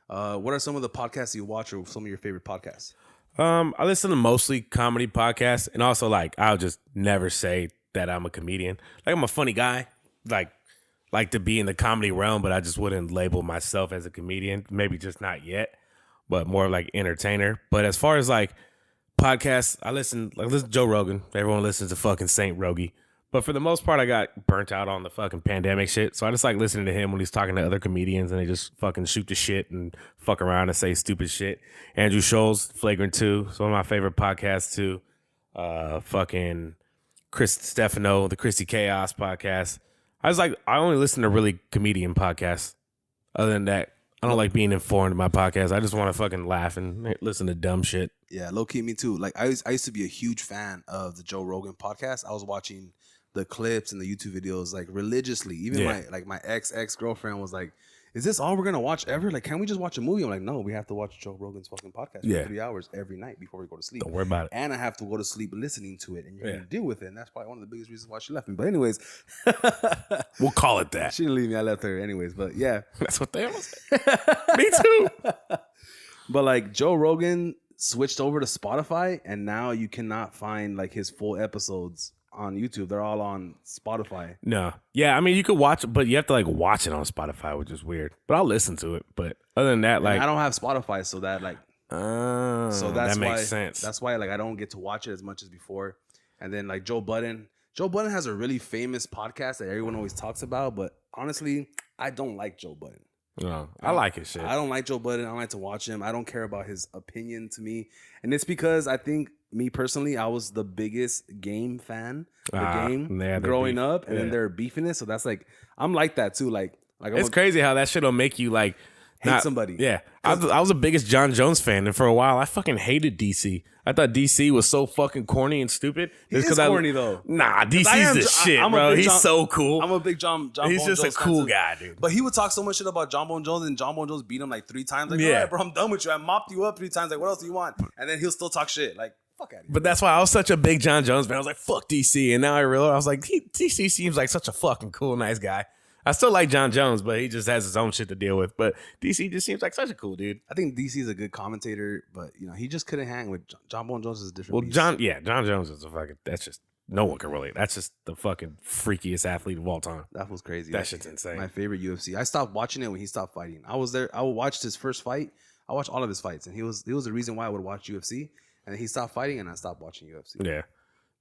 [SPEAKER 1] What are some of the podcasts you watch or some of your favorite podcasts?
[SPEAKER 2] I listen to mostly comedy podcasts. And also, like, I'll just never say that I'm a comedian. Like, I'm a funny guy. Like to be in the comedy realm, but I just wouldn't label myself as a comedian. Maybe just not yet, but more like entertainer. But as far as like podcasts, I listen to Joe Rogan. Everyone listens to fucking Saint Rogie. But for the most part, I got burnt out on the fucking pandemic shit. So I just like listening to him when he's talking to other comedians and they just fucking shoot the shit and fuck around and say stupid shit. Andrew Schultz, Flagrant 2, some of my favorite podcasts too. Fucking Chris Stefano, the Christy Chaos podcast. I only listen to really comedian podcasts. Other than that, I don't like being informed in my podcast. I just want to fucking laugh and listen to dumb shit.
[SPEAKER 1] Yeah, low key, me too. Like I used to be a huge fan of the Joe Rogan podcast. I was watching the clips and the YouTube videos like religiously. Even my ex-girlfriend was like, is this all we're gonna watch ever? Like, can we just watch a movie? I'm like, no, we have to watch Joe Rogan's fucking podcast for 3 hours every night before we go to sleep.
[SPEAKER 2] Don't worry about it.
[SPEAKER 1] And I have to go to sleep listening to it, and you're gonna deal with it. And that's probably one of the biggest reasons why she left me. But anyways,
[SPEAKER 2] we'll call it that.
[SPEAKER 1] She didn't leave me. I left her anyways. But yeah,
[SPEAKER 2] that's what they almost say. Me too.
[SPEAKER 1] But like Joe Rogan switched over to Spotify, and now you cannot find like his full episodes on YouTube. They're all on Spotify.
[SPEAKER 2] No. Yeah, I mean, you could watch it, but you have to like watch it on Spotify, which is weird. But I'll listen to it. But other than that, like,
[SPEAKER 1] I don't have Spotify, so that like,
[SPEAKER 2] so that makes sense.
[SPEAKER 1] That's why like I don't get to watch it as much as before. And then like Joe Budden has a really famous podcast that everyone always talks about, but honestly, I don't like Joe Budden.
[SPEAKER 2] No, I like his shit.
[SPEAKER 1] I don't like Joe Budden. I don't like to watch him. I don't care about his opinion to me. And it's because I think, me personally, I was the biggest game fan of the game growing up. And then they're beefing it. So that's like, I'm like that too. Like
[SPEAKER 2] it's crazy how that shit will make you like
[SPEAKER 1] hate somebody.
[SPEAKER 2] Yeah. I was the biggest John Jones fan. And for a while, I fucking hated DC. I thought DC was so fucking corny and stupid.
[SPEAKER 1] He is corny though.
[SPEAKER 2] Nah, DC's the shit, bro. He's so cool.
[SPEAKER 1] I'm a big John
[SPEAKER 2] He's
[SPEAKER 1] Bone
[SPEAKER 2] just
[SPEAKER 1] Jones
[SPEAKER 2] a cool guy, dude.
[SPEAKER 1] But he would talk so much shit about John Bone Jones, and John Bone Jones beat him like 3 times. Like, all right, bro, I'm done with you. I mopped you up 3 times. Like, what else do you want? And then he'll still talk shit. Like, fuck out of here.
[SPEAKER 2] But that's why I was such a big John Jones fan. I was like, fuck DC. And now I realize, I was like, DC seems like such a fucking cool, nice guy. I still like John Jones, but he just has his own shit to deal with. But DC just seems like such a cool dude.
[SPEAKER 1] I think DC is a good commentator, but he just couldn't hang with John Bon Jones is a different.
[SPEAKER 2] Well,
[SPEAKER 1] beast.
[SPEAKER 2] John Jones is a fucking. That's just no one can relate. That's just the fucking freakiest athlete of all time.
[SPEAKER 1] That was crazy.
[SPEAKER 2] That shit's insane.
[SPEAKER 1] My favorite UFC. I stopped watching it when he stopped fighting. I was there. I watched his first fight. I watched all of his fights, and he was the reason why I would watch UFC. And then he stopped fighting, and I stopped watching UFC.
[SPEAKER 2] Yeah,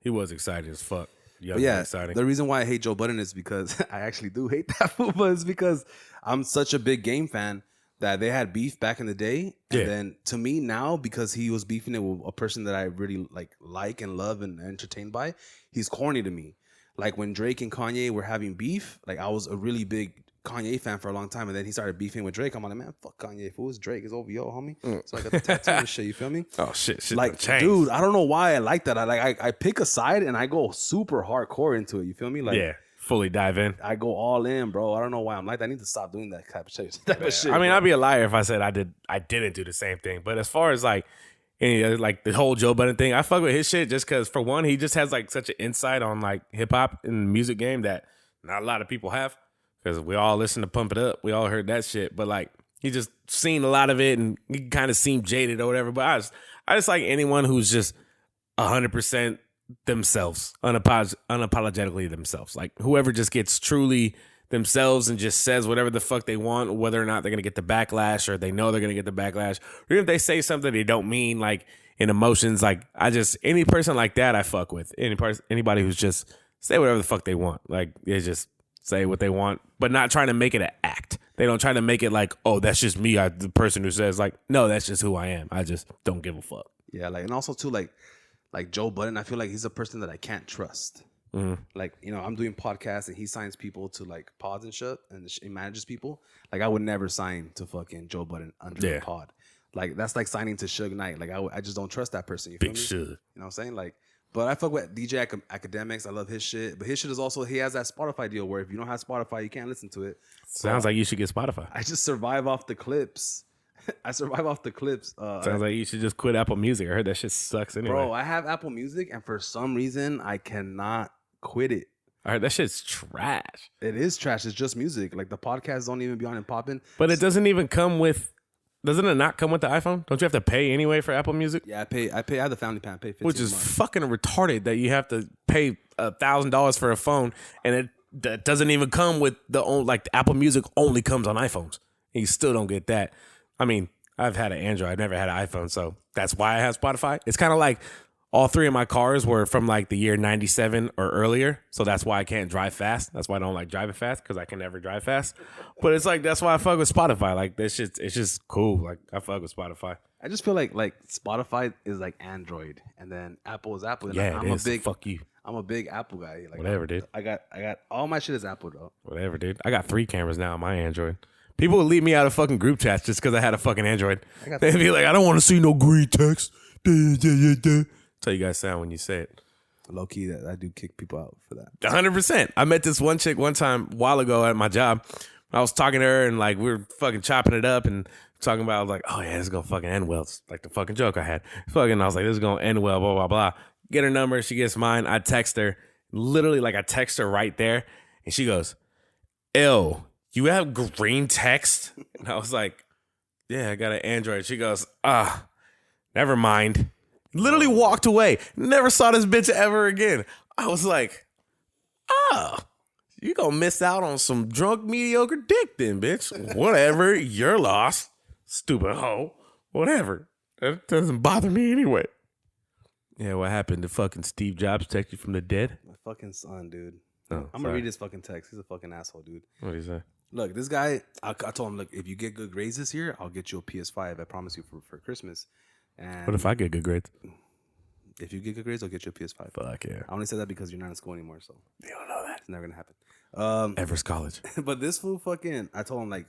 [SPEAKER 2] he was excited as fuck.
[SPEAKER 1] Exciting. The reason why I hate Joe Budden is because I actually do hate that fool, but it's because I'm such a big game fan that they had beef back in the day. And then to me now, because he was beefing it with a person that I really like and love and entertained by, he's corny to me. Like when Drake and Kanye were having beef, like I was a really big Kanye fan for a long time, and then he started beefing with Drake. I'm like, man, fuck Kanye. Fool, it's Drake. It's OVO, homie. So I got the tattoo and shit. You feel me?
[SPEAKER 2] Oh shit.
[SPEAKER 1] Like, dude, I don't know why I like that. I pick a side and I go super hardcore into it. You feel me? Like,
[SPEAKER 2] fully dive in.
[SPEAKER 1] I go all in, bro. I don't know why I'm like that. I need to stop doing that type of shit.
[SPEAKER 2] I mean, I'd be a liar if I said I didn't do the same thing. But as far as like any like the whole Joe Budden thing, I fuck with his shit just because for one, he just has like such an insight on like hip hop and the music game that not a lot of people have. Because we all listen to Pump It Up. We all heard that shit. But like he just seen a lot of it and he kind of seemed jaded or whatever. But I just like anyone who's just 100% themselves, unapologetically themselves. Like whoever just gets truly themselves and just says whatever the fuck they want, whether or not they're going to get the backlash or they know they're going to get the backlash. Or if they say something they don't mean, like in emotions, like any person like that I fuck with. Anybody who's just say whatever the fuck they want. Like they just say what they want, but not trying to make it an act. They don't try to make it like, oh, that's just me. The person who says like, no, that's just who I am. I just don't give a fuck.
[SPEAKER 1] Yeah, like, and also too, like Joe Budden, I feel like he's a person that I can't trust. Mm-hmm. Like, I'm doing podcasts and he signs people to like pods and shit, and he manages people. Like, I would never sign to fucking Joe Budden under a pod. Like, that's like signing to Suge Knight. Like, I just don't trust that person. You feel me?
[SPEAKER 2] Suge.
[SPEAKER 1] You know what I'm saying? Like, but I fuck with DJ Academics. I love his shit. But his shit is also, he has that Spotify deal where if you don't have Spotify, you can't listen to it.
[SPEAKER 2] Sounds like you should get Spotify.
[SPEAKER 1] I just survive off the clips. Sounds
[SPEAKER 2] like you should just quit Apple Music. I heard that shit sucks anyway.
[SPEAKER 1] Bro, I have Apple Music, and for some reason, I cannot quit it.
[SPEAKER 2] I heard that shit's trash.
[SPEAKER 1] It is trash. It's just music. Like, the podcasts don't even be on and popping.
[SPEAKER 2] But it doesn't even come with... Doesn't it not come with the iPhone? Don't you have to pay anyway for Apple Music?
[SPEAKER 1] Yeah, I pay. I have the family plan. I pay $15
[SPEAKER 2] which is fucking retarded that you have to pay $1,000 for a phone, and that doesn't even come with the Apple Music only comes on iPhones, and you still don't get that. I mean, I've had an Android. I've never had an iPhone, so that's why I have Spotify. It's kind of like all three of my cars were from like the year 97 or earlier, so that's why I can't drive fast. That's why I don't like driving fast, because I can never drive fast. But it's like, that's why I fuck with Spotify. Like, this shit, it's just cool. Like, I fuck with Spotify.
[SPEAKER 1] I just feel like Spotify is like Android, and then Apple is Apple. And
[SPEAKER 2] yeah,
[SPEAKER 1] I'm
[SPEAKER 2] it is.
[SPEAKER 1] a big
[SPEAKER 2] Fuck you.
[SPEAKER 1] I'm a big Apple guy. Like,
[SPEAKER 2] whatever, dude.
[SPEAKER 1] I got all my shit is Apple, though.
[SPEAKER 2] Whatever, dude. I got 3 cameras now on my Android. People would leave me out of fucking group chats just because I had a fucking Android. They'd be like, I don't want to see no green text. That's how you guys sound when you say it.
[SPEAKER 1] Low key, that I do kick people out for that.
[SPEAKER 2] 100%. I met this one chick one time a while ago at my job. I was talking to her and like we were fucking chopping it up and talking about like, oh yeah, this is gonna fucking end well. It's like the fucking joke I had. I was like, this is gonna end well, blah, blah, blah. Get her number, she gets mine. I text her. Literally, like I text her right there, and she goes, ew, you have green text? And I was like, yeah, I got an Android. She goes, never mind. Literally walked away. Never saw this bitch ever again. I was like, you gonna miss out on some drunk, mediocre dick then, bitch. Whatever, you're lost. Stupid hoe. Whatever. That doesn't bother me anyway. Yeah, what happened? Did fucking Steve Jobs text you from the dead?
[SPEAKER 1] My fucking son, dude.
[SPEAKER 2] Oh,
[SPEAKER 1] I'm gonna read his fucking text. He's a fucking asshole, dude.
[SPEAKER 2] What did he say?
[SPEAKER 1] Look, this guy, I told him, look, if you get good grades this year, I'll get you a PS5. I promise you for Christmas. And
[SPEAKER 2] what if I get good grades?
[SPEAKER 1] If you get good grades, I'll get you a PS5.
[SPEAKER 2] Fuck yeah.
[SPEAKER 1] I only said that because you're not in school anymore, so
[SPEAKER 2] you don't know that.
[SPEAKER 1] It's never gonna happen.
[SPEAKER 2] Evers College.
[SPEAKER 1] But this fool fucking, I told him like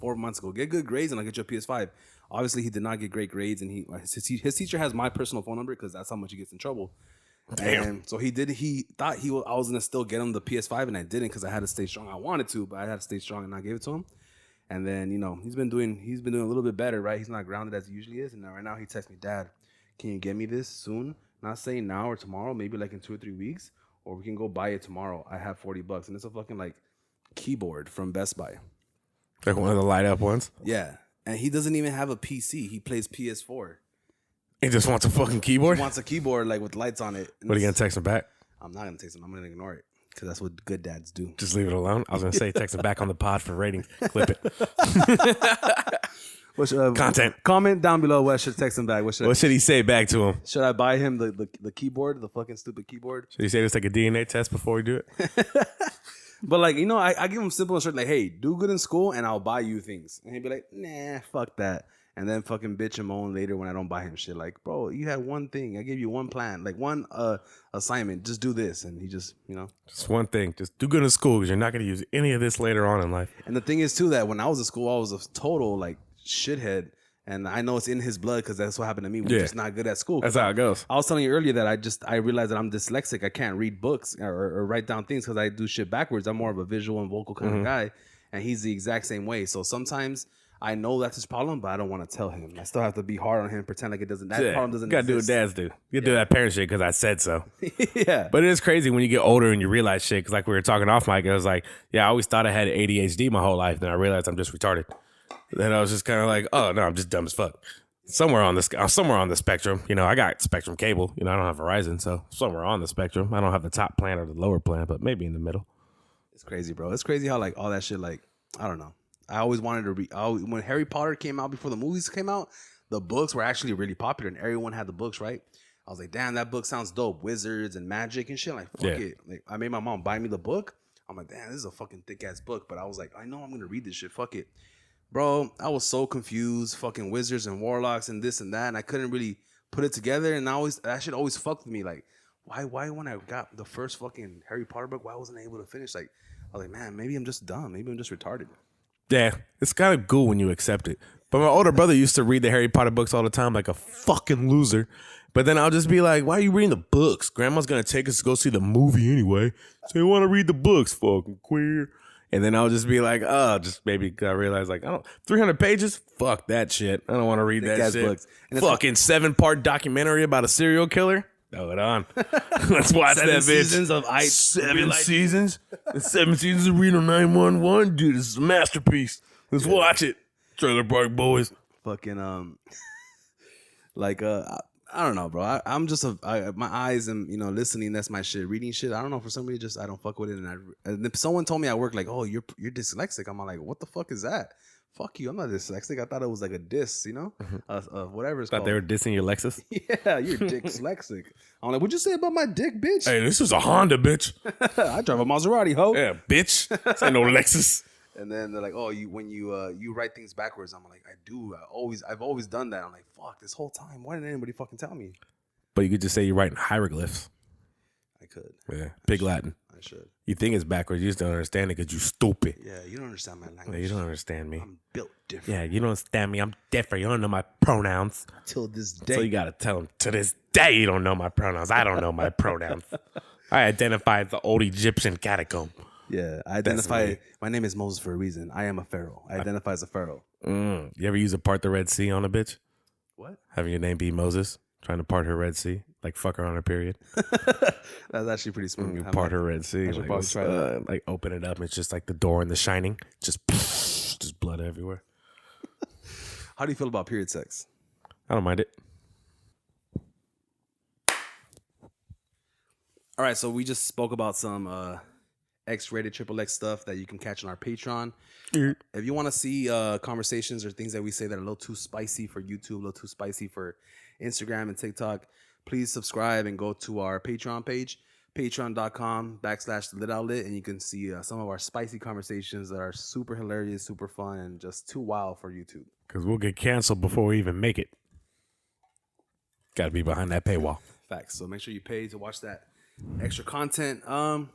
[SPEAKER 1] 4 months ago, get good grades and I'll get you a PS5. Obviously, he did not get great grades, and his teacher has my personal phone number because that's how much he gets in trouble. Damn. And so he thought I was gonna still get him the PS5, and I didn't because I had to stay strong. I wanted to, but I had to stay strong, and I gave it to him. And then he's been doing a little bit better, right? He's not grounded as he usually is. And right now he texts me, Dad, can you get me this soon? And Not saying now or tomorrow, maybe like in 2 or 3 weeks, or we can go buy it tomorrow. I have $40, and it's a fucking like keyboard from Best Buy.
[SPEAKER 2] Like one of the light up ones?
[SPEAKER 1] Yeah. And he doesn't even have a PC. He plays PS4.
[SPEAKER 2] He just wants a fucking keyboard?
[SPEAKER 1] He wants a keyboard like with lights on it.
[SPEAKER 2] What are you going to text him back?
[SPEAKER 1] I'm not going to text him. I'm going to ignore it because that's what good dads do.
[SPEAKER 2] Just leave it alone? I was going to say text him back on the pod for ratings. Clip it. Content.
[SPEAKER 1] Comment down below what should text him back. What
[SPEAKER 2] should he say back to him?
[SPEAKER 1] Should I buy him the keyboard, the fucking stupid keyboard?
[SPEAKER 2] Should he say it's like a DNA test before we do it?
[SPEAKER 1] But like, you know, I give him simple and short, like, hey, do good in school and I'll buy you things. And he'd be like, nah, fuck that. And then fucking bitch and moan later when I don't buy him shit. Like, bro, you had one thing. I gave you one plan, like one assignment. Just do this. And he just, you know.
[SPEAKER 2] Just one thing. Just do good in school because you're not going to use any of this later on in life.
[SPEAKER 1] And the thing is, too, that when I was in school, I was a total, like, shithead. And I know it's in his blood because that's what happened to me. We're just not good at school.
[SPEAKER 2] That's how it goes.
[SPEAKER 1] I was telling you earlier that I realized that I'm dyslexic. I can't read books or write down things because I do shit backwards. I'm more of a visual and vocal kind of guy. And he's the exact same way. So sometimes I know that's his problem, but I don't want to tell him. I still have to be hard on him, pretend like it doesn't. That problem doesn't exist.
[SPEAKER 2] You got to do what dads do. You do that parent shit because I said so.
[SPEAKER 1] Yeah.
[SPEAKER 2] But it is crazy when you get older and you realize shit. Because like we were talking off mic, I was like, yeah, I always thought I had ADHD my whole life. Then I realized I'm just retarded. Then I was just kind of like, oh, no, I'm just dumb as fuck. Somewhere on the spectrum, you know, I got Spectrum cable. You know, I don't have Verizon, so somewhere on the spectrum. I don't have the top plan or the lower plan, but maybe in the middle.
[SPEAKER 1] It's crazy, bro. It's crazy how like all that shit, like, I don't know. I always wanted to read. When Harry Potter came out, before the movies came out, the books were actually really popular, and everyone had the books, right? I was like, damn, that book sounds dope. Wizards and magic and shit. Like, fuck it. Like, I made my mom buy me the book. I'm like, damn, this is a fucking thick ass book. But I was like, I know I'm gonna read this shit. Fuck it. Bro, I was so confused, fucking wizards and warlocks and this and that, and I couldn't really put it together. And that shit always fucked with me. Like, why when I got the first fucking Harry Potter book, why wasn't I able to finish? Like, I was like, man, maybe I'm just dumb. Maybe I'm just retarded.
[SPEAKER 2] Yeah, it's kind of cool when you accept it. But my older brother used to read the Harry Potter books all the time like a fucking loser. But then I'll just be like, why are you reading the books? Grandma's going to take us to go see the movie anyway. So you want to read the books, fucking queer. And then I'll just be like, oh, just maybe I realize like, 300 pages? Fuck that shit. I don't want to read that shit. Books. And fucking 7-part documentary about a serial killer? Throw it on. Let's watch that bitch. 7 seasons? 7 seasons of Reno 911? Dude, this is a masterpiece. Let's watch it. Trailer Park Boys.
[SPEAKER 1] Fucking, I don't know, bro. I'm just my eyes and, you know, listening, that's my shit. Reading shit, I don't know, for some reason just I don't fuck with it. And if someone told me at work like, oh, you're dyslexic, I'm like, what the fuck is that? Fuck you, I'm not dyslexic. I thought it was like a diss, you know, whatever it's called.
[SPEAKER 2] Thought they were dissing your Lexus.
[SPEAKER 1] Yeah, you're dyslexic. I'm like, what'd you say about my dick, bitch?
[SPEAKER 2] Hey, this is a Honda, bitch.
[SPEAKER 1] I drive a Maserati, ho.
[SPEAKER 2] Yeah, bitch. This ain't no Lexus.
[SPEAKER 1] And then they're like, oh, when you write things backwards. I'm like, I do. I've always done that. I'm like, fuck, this whole time. Why didn't anybody fucking tell me?
[SPEAKER 2] But you could just say you're writing hieroglyphs.
[SPEAKER 1] I could.
[SPEAKER 2] Yeah, Pig Latin.
[SPEAKER 1] I should.
[SPEAKER 2] You think it's backwards. You just don't understand it because you stupid.
[SPEAKER 1] Yeah, you don't understand my language.
[SPEAKER 2] Yeah, you don't understand me.
[SPEAKER 1] I'm built different.
[SPEAKER 2] Yeah, you don't understand me. I'm different. You don't know my pronouns.
[SPEAKER 1] Till this day.
[SPEAKER 2] So you got to tell them, to this day, you don't know my pronouns. I don't know my pronouns. I identify as the old Egyptian catacomb.
[SPEAKER 1] Yeah, I identify. My name is Moses for a reason. I am a pharaoh. I identify as a pharaoh.
[SPEAKER 2] You ever use a part the Red Sea on a bitch?
[SPEAKER 1] What?
[SPEAKER 2] Having your name be Moses, trying to part her Red Sea, like fuck her on her period.
[SPEAKER 1] That's actually pretty smooth.
[SPEAKER 2] You part her Red Sea, like open it up. It's just like the door in The Shining, just blood everywhere.
[SPEAKER 1] How do you feel about period sex?
[SPEAKER 2] I don't mind it.
[SPEAKER 1] All right, so we just spoke about some X-rated XXX stuff that you can catch on our Patreon. If you want to see conversations or things that we say that are a little too spicy for YouTube, a little too spicy for Instagram and TikTok, please subscribe and go to our Patreon page, patreon.com/LitOutlet, and you can see some of our spicy conversations that are super hilarious, super fun, and just too wild for YouTube.
[SPEAKER 2] Because we'll get canceled before we even make it. Got to be behind that paywall.
[SPEAKER 1] Facts. So make sure you pay to watch that extra content. Are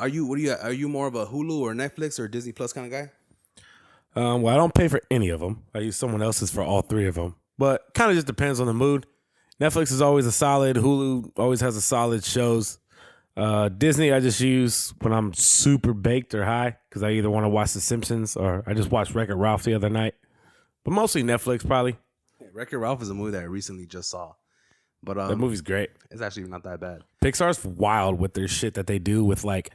[SPEAKER 1] you more of a Hulu or Netflix or Disney Plus kind of guy?
[SPEAKER 2] Well, I don't pay for any of them. I use someone else's for all three of them. But kind of just depends on the mood. Netflix is always a solid. Hulu always has a solid shows. Disney I just use when I'm super baked or high because I either want to watch The Simpsons or I just watched Wreck-It Ralph the other night. But mostly Netflix probably.
[SPEAKER 1] Wreck-It Ralph is a movie that I recently just saw. But
[SPEAKER 2] that movie's great.
[SPEAKER 1] It's actually not that bad.
[SPEAKER 2] Pixar's wild with their shit that they do with like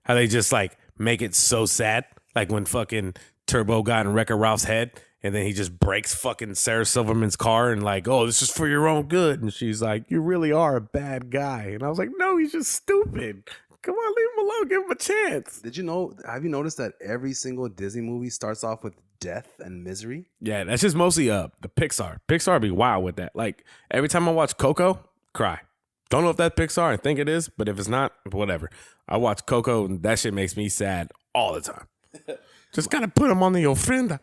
[SPEAKER 2] how they just like make it so sad. Like when fucking Turbo got in Wreck-It Ralph's head and then he just breaks fucking Sarah Silverman's car and like, oh, this is for your own good. And she's like, you really are a bad guy. And I was like, no, he's just stupid. Come on, leave him alone. Give him a chance.
[SPEAKER 1] Have you noticed that every single Disney movie starts off with death and misery?
[SPEAKER 2] Yeah, that's just mostly the Pixar. Pixar be wild with that. Like every time I watch Coco, cry. Don't know if that's Pixar. I think it is, but if it's not, whatever. I watch Coco and that shit makes me sad all the time. Just gotta put them on the ofrenda.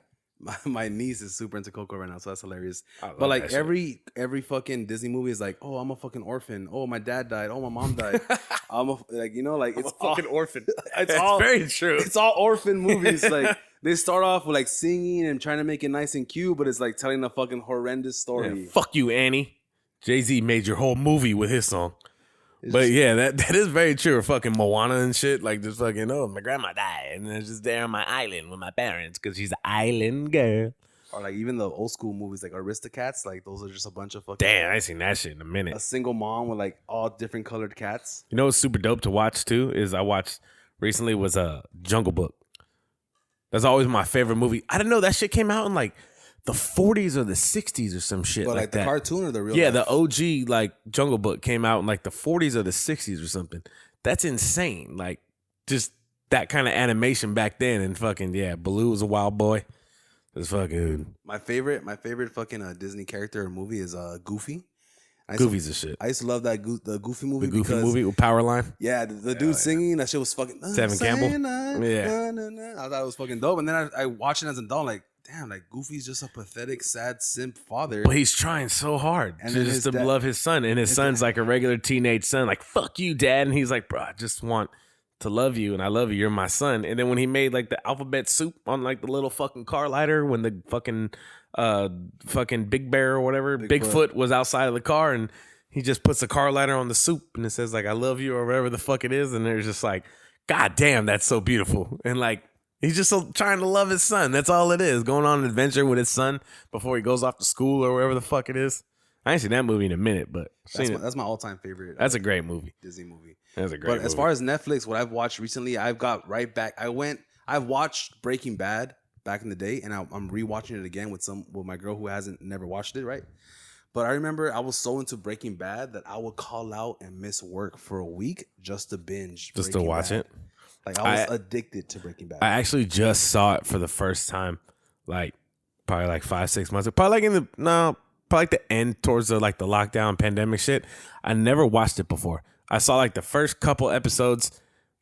[SPEAKER 1] My niece is super into Coco right now, so that's hilarious. But like every fucking Disney movie is like, oh, I'm a fucking orphan. Oh, my dad died. Oh, my mom died. It's
[SPEAKER 2] fucking orphan.
[SPEAKER 1] It's all
[SPEAKER 2] very true.
[SPEAKER 1] It's all orphan movies. Like they start off with like singing and trying to make it nice and cute, but it's like telling a fucking horrendous story.
[SPEAKER 2] Yeah, fuck you, Annie. Jay-Z made your whole movie with his song. But yeah, that is very true. Or fucking Moana and shit. Like just fucking, oh, my grandma died. And then just there on my island with my parents because she's an island girl.
[SPEAKER 1] Or like even the old school movies like Aristocats. Like those are just a bunch of fucking...
[SPEAKER 2] Damn, I ain't seen that shit in a minute.
[SPEAKER 1] A single mom with like all different colored cats.
[SPEAKER 2] You know what's super dope to watch too is I watched recently was Jungle Book. That's always my favorite movie. I didn't know that shit came out in like the 40s or the 60s or some shit.
[SPEAKER 1] But like the
[SPEAKER 2] that.
[SPEAKER 1] cartoon or the real
[SPEAKER 2] Yeah,
[SPEAKER 1] life?
[SPEAKER 2] the OG like Jungle Book came out in like the 40s or the 60s or something. That's insane. Like just that kind of animation back then and fucking yeah, Baloo was a wild boy. It's fucking
[SPEAKER 1] my favorite fucking Disney character or movie is Goofy.
[SPEAKER 2] Goofy's a shit.
[SPEAKER 1] I used to love the Goofy movie.
[SPEAKER 2] The Goofy movie with Powerline.
[SPEAKER 1] Yeah, the dude singing that shit was fucking.
[SPEAKER 2] Tevin Campbell.
[SPEAKER 1] Yeah, I thought it was fucking dope. And then I watched it as an adult, like, damn, like Goofy's just a pathetic, sad simp father.
[SPEAKER 2] But he's trying so hard just to love his son, and his son's like a regular teenage son. Like, fuck you, dad. And he's like, bro, I just want to love you, and I love you. You're my son. And then when he made like the alphabet soup on like the little fucking car lighter, when the fucking Big Bear or whatever, Bigfoot was outside of the car, and he just puts the car lighter on the soup, and it says like I love you or whatever the fuck it is, and they're just like, God damn, that's so beautiful. And like he's just so trying to love his son. That's all it is. Going on an adventure with his son before he goes off to school or wherever the fuck it is. I ain't seen that movie in a minute, but
[SPEAKER 1] that's my all-time favorite.
[SPEAKER 2] That's a great movie.
[SPEAKER 1] Disney movie.
[SPEAKER 2] That's a great movie.
[SPEAKER 1] But as far as Netflix, what I've watched recently, I've got right back. I've watched Breaking Bad back in the day, and I'm rewatching it again with my girl who never watched it, right? But I remember I was so into Breaking Bad that I would call out and miss work for a week just to binge.
[SPEAKER 2] Just to watch it?
[SPEAKER 1] Like I was addicted to Breaking Bad.
[SPEAKER 2] I actually just saw it for the first time, like probably like 5-6 months ago. Probably like the end towards the like the lockdown pandemic shit. I never watched it before. I saw like the first couple episodes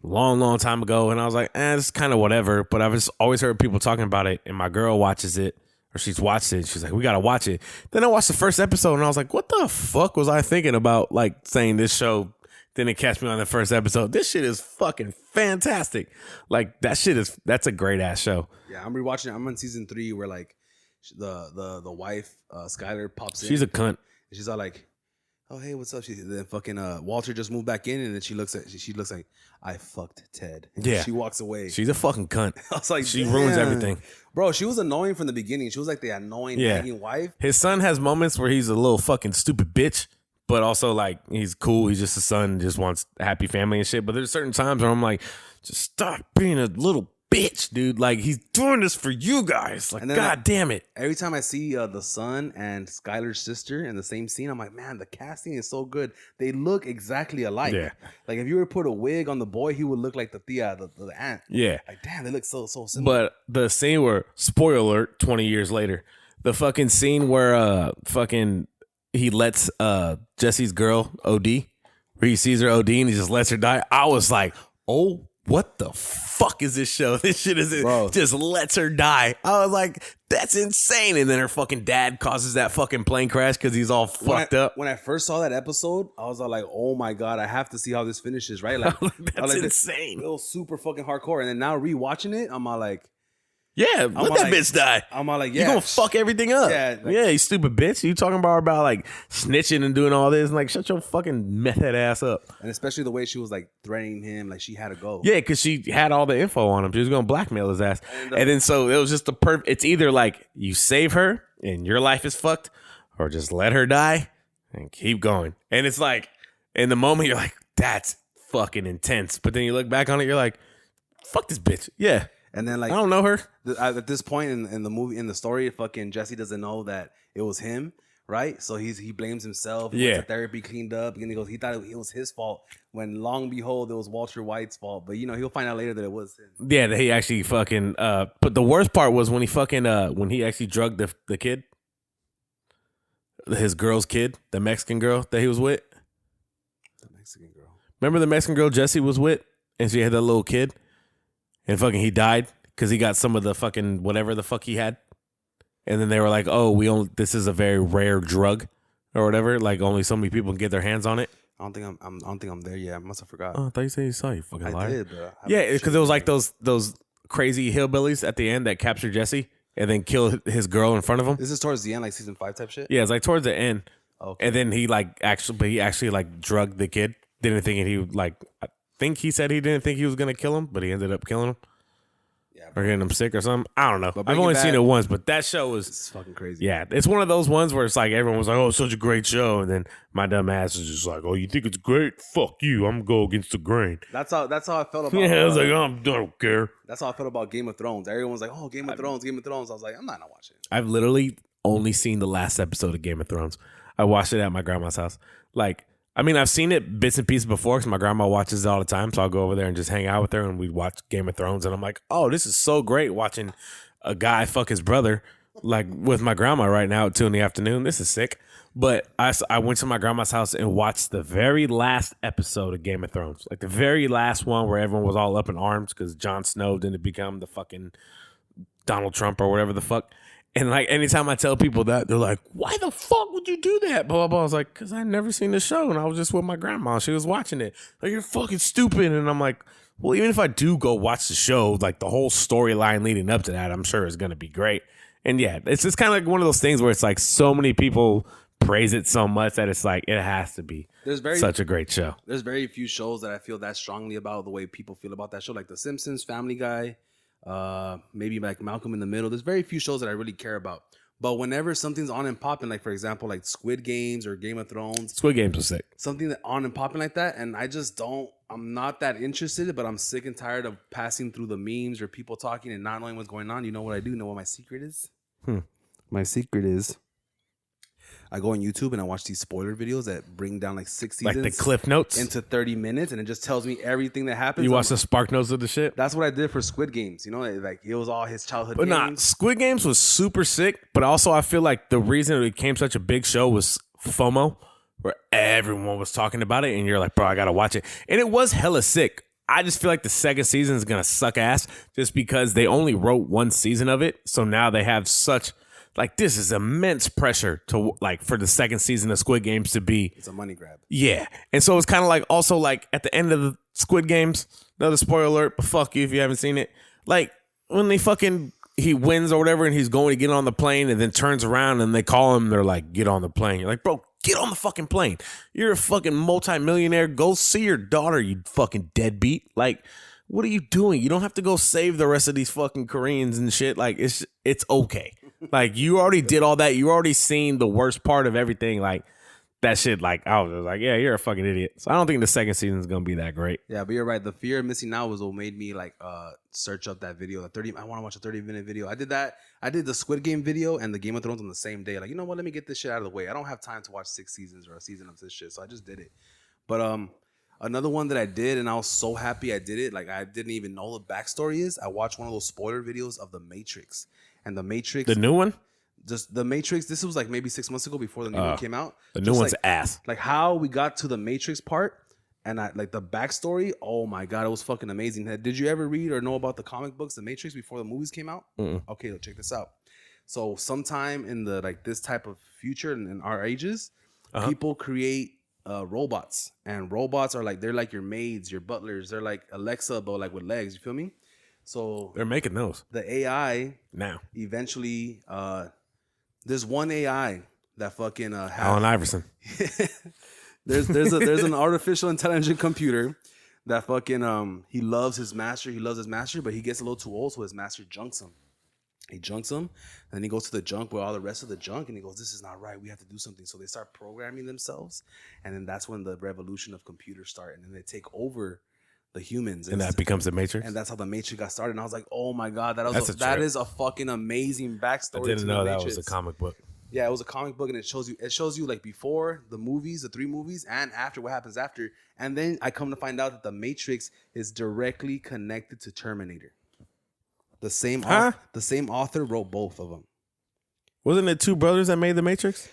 [SPEAKER 2] long time ago, and I was like, it's kind of whatever. But I've just always heard people talking about it, and my girl watches it, or she's watched it. She's like, we gotta watch it. Then I watched the first episode, and I was like, what the fuck was I thinking about? Like saying this show didn't catch me on the first episode. This shit is fucking fantastic. Like that's a great ass show.
[SPEAKER 1] Yeah, I'm rewatching it. I'm on season 3 where like the wife Skylar pops in.
[SPEAKER 2] She's a cunt.
[SPEAKER 1] She's all like, oh hey, what's up? Then fucking Walter just moved back in, and then she looks like I fucked Ted. And
[SPEAKER 2] yeah,
[SPEAKER 1] she walks away.
[SPEAKER 2] She's a fucking cunt.
[SPEAKER 1] I was like,
[SPEAKER 2] she ruins everything,
[SPEAKER 1] bro. She was annoying from the beginning. She was like the annoying nagging wife.
[SPEAKER 2] His son has moments where he's a little fucking stupid bitch, but also like he's cool. He's just a son, just wants a happy family and shit. But there's certain times where I'm like, just stop being a little bitch, dude. Like he's doing this for you guys. Like, god damn it.
[SPEAKER 1] Every time I see the son and Skylar's sister in the same scene, I'm like, man, the casting is so good. They look exactly alike. Yeah. Like if you were to put a wig on the boy, he would look like the Thea, the aunt. Yeah. Like damn, they look so similar.
[SPEAKER 2] But the scene where, spoiler alert, 20 years later, the fucking scene where fucking he lets Jesse's girl OD, where he sees her OD and he just lets her die. I was like, oh. What the fuck is this show? This shit just lets her die. I was like, that's insane. And then her fucking dad causes that fucking plane crash because he's all fucked up.
[SPEAKER 1] When I first saw that episode, I was all like, oh my God, I have to see how this finishes, right? Like
[SPEAKER 2] that's insane.
[SPEAKER 1] It was super fucking hardcore. And then now rewatching it, I'm all like,
[SPEAKER 2] yeah, let that bitch die.
[SPEAKER 1] I'm all like, yeah.
[SPEAKER 2] You gonna fuck everything up.
[SPEAKER 1] Yeah,
[SPEAKER 2] you stupid bitch. You talking about like snitching and doing all this. And like, shut your fucking meth head ass up.
[SPEAKER 1] And especially the way she was like threatening him, like she had to go.
[SPEAKER 2] Yeah, because she had all the info on him. She was gonna blackmail his ass. And then so it was just it's either like you save her and your life is fucked, or just let her die and keep going. And it's like, in the moment, you're like, that's fucking intense. But then you look back on it, you're like, fuck this bitch. Yeah.
[SPEAKER 1] And then like
[SPEAKER 2] I don't know her.
[SPEAKER 1] At this point in the movie, in the story, fucking Jesse doesn't know that it was him, right? So he blames himself. He went to therapy, cleaned up, and he goes, he thought it was his fault. When long behold, it was Walter White's fault. But he'll find out later that it was him.
[SPEAKER 2] Yeah, that he actually fucking. But the worst part was when he fucking when he actually drugged the kid, his girl's kid, the Mexican girl that he was with.
[SPEAKER 1] The Mexican girl.
[SPEAKER 2] Remember the Mexican girl Jesse was with, and she had that little kid, and fucking he died because he got some of the fucking whatever the fuck he had, and then they were like, "Oh, this is a very rare drug, or whatever. Like only so many people can get their hands on it."
[SPEAKER 1] I don't think I'm there yet. I must have forgot.
[SPEAKER 2] Oh, I thought you said you saw, you fucking liar.
[SPEAKER 1] I did, bro.
[SPEAKER 2] Yeah, because it was like those crazy hillbillies at the end that captured Jesse and then killed his girl in front of him.
[SPEAKER 1] This is towards the end, like season 5 type shit.
[SPEAKER 2] Yeah, it's like towards the end.
[SPEAKER 1] Okay.
[SPEAKER 2] And then he actually like drugged the kid. Didn't think he like. I think he said he didn't think he was gonna kill him, but he ended up killing him. Yeah, or getting him sick or something. I don't know. I've only seen it once, but that show
[SPEAKER 1] it's fucking crazy.
[SPEAKER 2] Yeah, it's one of those ones where it's like everyone was like, "Oh, it's such a great show," and then my dumb ass is just like, "Oh, you think it's great? Fuck you! I'm gonna go against the grain."
[SPEAKER 1] That's how I felt about.
[SPEAKER 2] Yeah, I was like, I don't care.
[SPEAKER 1] That's how I felt about Game of Thrones. Everyone's like, "Oh, Game of Thrones." I was like, I'm not watching it.
[SPEAKER 2] I've literally only seen the last episode of Game of Thrones. I watched it at my grandma's house. Like, I mean, I've seen it bits and pieces before because my grandma watches it all the time. So I'll go over there and just hang out with her and we'd watch Game of Thrones. And I'm like, oh, this is so great watching a guy fuck his brother, like with my grandma right now at 2 p.m. This is sick. But I went to my grandma's house and watched the very last episode of Game of Thrones. Like the very last one where everyone was all up in arms because Jon Snow didn't become the fucking Donald Trump or whatever the fuck. And like anytime I tell people that, they're like, why the fuck would you do that? Blah, blah, blah. I was like, because I never seen the show and I was just with my grandma. She was watching it. Like, you're fucking stupid. And I'm like, well, even if I do go watch the show, like the whole storyline leading up to that, I'm sure is going to be great. And yeah, it's just kind of like one of those things where it's like so many people praise it so much that it's like, it has to be such a great show.
[SPEAKER 1] There's very few shows that I feel that strongly about the way people feel about that show. Like The Simpsons, Family Guy, maybe like Malcolm in the Middle. There's very few shows that I really care about. But whenever something's on and popping, like for example, like Squid Games or Game of Thrones.
[SPEAKER 2] Squid Games was sick.
[SPEAKER 1] Something that on and popping like that, and I'm not that interested, but I'm sick and tired of passing through the memes or people talking and not knowing what's going on. You know what I do? You know what my secret is? My secret is I go on YouTube and I watch these spoiler videos that bring down like 6 seasons.
[SPEAKER 2] Like the cliff notes?
[SPEAKER 1] Into 30 minutes, and it just tells me everything that happens.
[SPEAKER 2] You watch the Spark Notes of the shit?
[SPEAKER 1] That's what I did for Squid Games. You know, like it was all his childhood games.
[SPEAKER 2] But Squid Games was super sick, but also I feel like the reason it became such a big show was FOMO, where everyone was talking about it, and you're like, bro, I gotta watch it. And it was hella sick. I just feel like the second season is gonna suck ass just because they only wrote 1 season of it. So now they have such... Like, this is immense pressure to, like, for the second season of Squid Games to be...
[SPEAKER 1] It's a money grab.
[SPEAKER 2] Yeah. And so it's kind of like, also, like, at the end of the Squid Games, another spoiler alert, but fuck you if you haven't seen it. Like, when he wins or whatever, and he's going to get on the plane, and then turns around, and they call him, they're like, get on the plane. You're like, bro, get on the fucking plane. You're a fucking multimillionaire. Go see your daughter, you fucking deadbeat. Like... What are you doing? You don't have to go save the rest of these fucking Koreans and shit. Like, it's okay. Like, you already did all that. You already seen the worst part of everything. Like, that shit, like, I was just like, yeah, you're a fucking idiot. So I don't think the second season is going to be that great.
[SPEAKER 1] Yeah, but you're right. The fear of missing out was what made me, like, search up that video. I want to watch a 30-minute video. I did that. I did the Squid Game video and the Game of Thrones on the same day. Like, you know what? Let me get this shit out of the way. I don't have time to watch 6 seasons or a season of this shit. So I just did it. But, another one that I did, and I was so happy I did it, like I didn't even know the backstory is, I watched one of those spoiler videos of The Matrix. And The Matrix...
[SPEAKER 2] The new one?
[SPEAKER 1] Just The Matrix, this was like maybe 6 months ago before the new one came out.
[SPEAKER 2] The new one's ass.
[SPEAKER 1] Like how we got to the Matrix part, and like the backstory, oh my God, it was fucking amazing. Did you ever read or know about the comic books, The Matrix, before the movies came out? Okay, check this out. So sometime in the like this type of future in our ages, people create... robots, and robots are like, they're like your maids, your butlers. They're like Alexa, but like with legs. You feel me? So
[SPEAKER 2] they're making those.
[SPEAKER 1] The AI
[SPEAKER 2] now
[SPEAKER 1] eventually, there's one AI that fucking
[SPEAKER 2] Allen Iverson.
[SPEAKER 1] there's an artificial intelligent computer that fucking he loves his master. He loves his master, but he gets a little too old, so his master junks him. He junks them, and then he goes to the junk with all the rest of the junk, and he goes, "This is not right. We have to do something." So they start programming themselves, and then that's when the revolution of computers start, and then they take over the humans,
[SPEAKER 2] and that becomes the Matrix.
[SPEAKER 1] And that's how the Matrix got started. And I was like, "Oh my god, that is a fucking amazing backstory."
[SPEAKER 2] I didn't know that was a comic book.
[SPEAKER 1] Yeah, it was a comic book, and it shows you like before the movies, the 3 movies, and after what happens after. And then I come to find out that the Matrix is directly connected to Terminator. The same author wrote both of them.
[SPEAKER 2] Wasn't it 2 brothers that made the Matrix?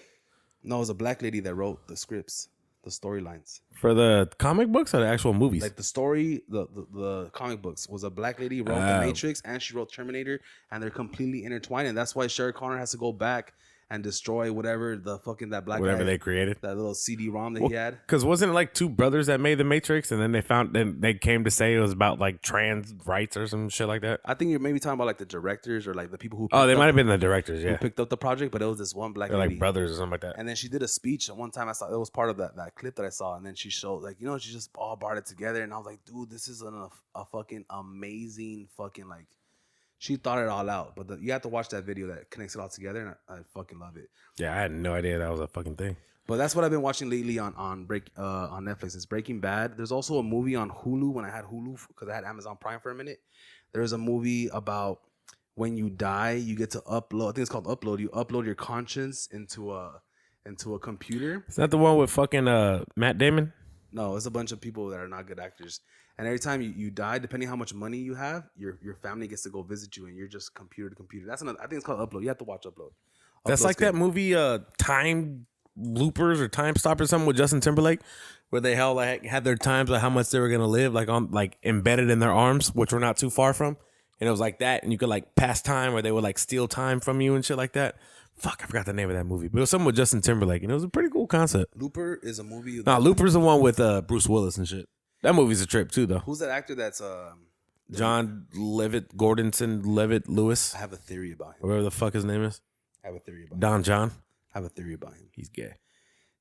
[SPEAKER 1] No, it was a black lady that wrote the scripts, the storylines.
[SPEAKER 2] For the comic books or the actual movies?
[SPEAKER 1] Like the story, the comic books was a black lady wrote the Matrix, and she wrote Terminator, and they're completely intertwined. And that's why Sarah Connor has to go back and destroy whatever the fucking that black
[SPEAKER 2] whatever
[SPEAKER 1] guy,
[SPEAKER 2] they created,
[SPEAKER 1] that little CD-ROM that he had.
[SPEAKER 2] Because wasn't it like 2 brothers that made the Matrix, and then they came to say it was about like trans rights or some shit like that?
[SPEAKER 1] I think you're maybe talking about like the directors or like the people who.
[SPEAKER 2] They might have been the directors,
[SPEAKER 1] who picked up the project, but it was this one black
[SPEAKER 2] They're
[SPEAKER 1] lady,
[SPEAKER 2] like brothers or something like that.
[SPEAKER 1] And then she did a speech. One time I saw it was part of that clip that I saw, and then she showed like she just all brought it together, and I was like, dude, this is a fucking amazing fucking like. She thought it all out, but you have to watch that video that connects it all together, and I fucking love it.
[SPEAKER 2] Yeah, I had no idea that was a fucking thing.
[SPEAKER 1] But that's what I've been watching lately on Netflix. It's Breaking Bad. There's also a movie on Hulu when I had Hulu because I had Amazon Prime for a minute. There's a movie about when you die, you get to upload. I think it's called Upload. You upload your conscience into a computer.
[SPEAKER 2] Is that the one with fucking Matt Damon?
[SPEAKER 1] No, it's a bunch of people that are not good actors. And every time you die, depending how much money you have, your family gets to go visit you, and you're just computer to computer. That's another. I think it's called Upload. You have to watch Upload.
[SPEAKER 2] That's like good. That movie, Time Loopers or Time Stoppers, something with Justin Timberlake, where they had their times, like how much they were gonna live, like embedded in their arms, which were not too far from, and it was like that, and you could like pass time, or they would like steal time from you and shit like that. Fuck, I forgot the name of that movie, but it was something with Justin Timberlake, and it was a pretty cool concept.
[SPEAKER 1] Looper is a movie.
[SPEAKER 2] Looper's the one with Bruce Willis and shit. That movie's a trip too, though.
[SPEAKER 1] Who's that actor? That's
[SPEAKER 2] John Levitt, Gordonson Levitt Lewis.
[SPEAKER 1] I have a theory about him.
[SPEAKER 2] Whatever the fuck his name is.
[SPEAKER 1] I have a theory about
[SPEAKER 2] Don John.
[SPEAKER 1] I have a theory about him.
[SPEAKER 2] He's gay.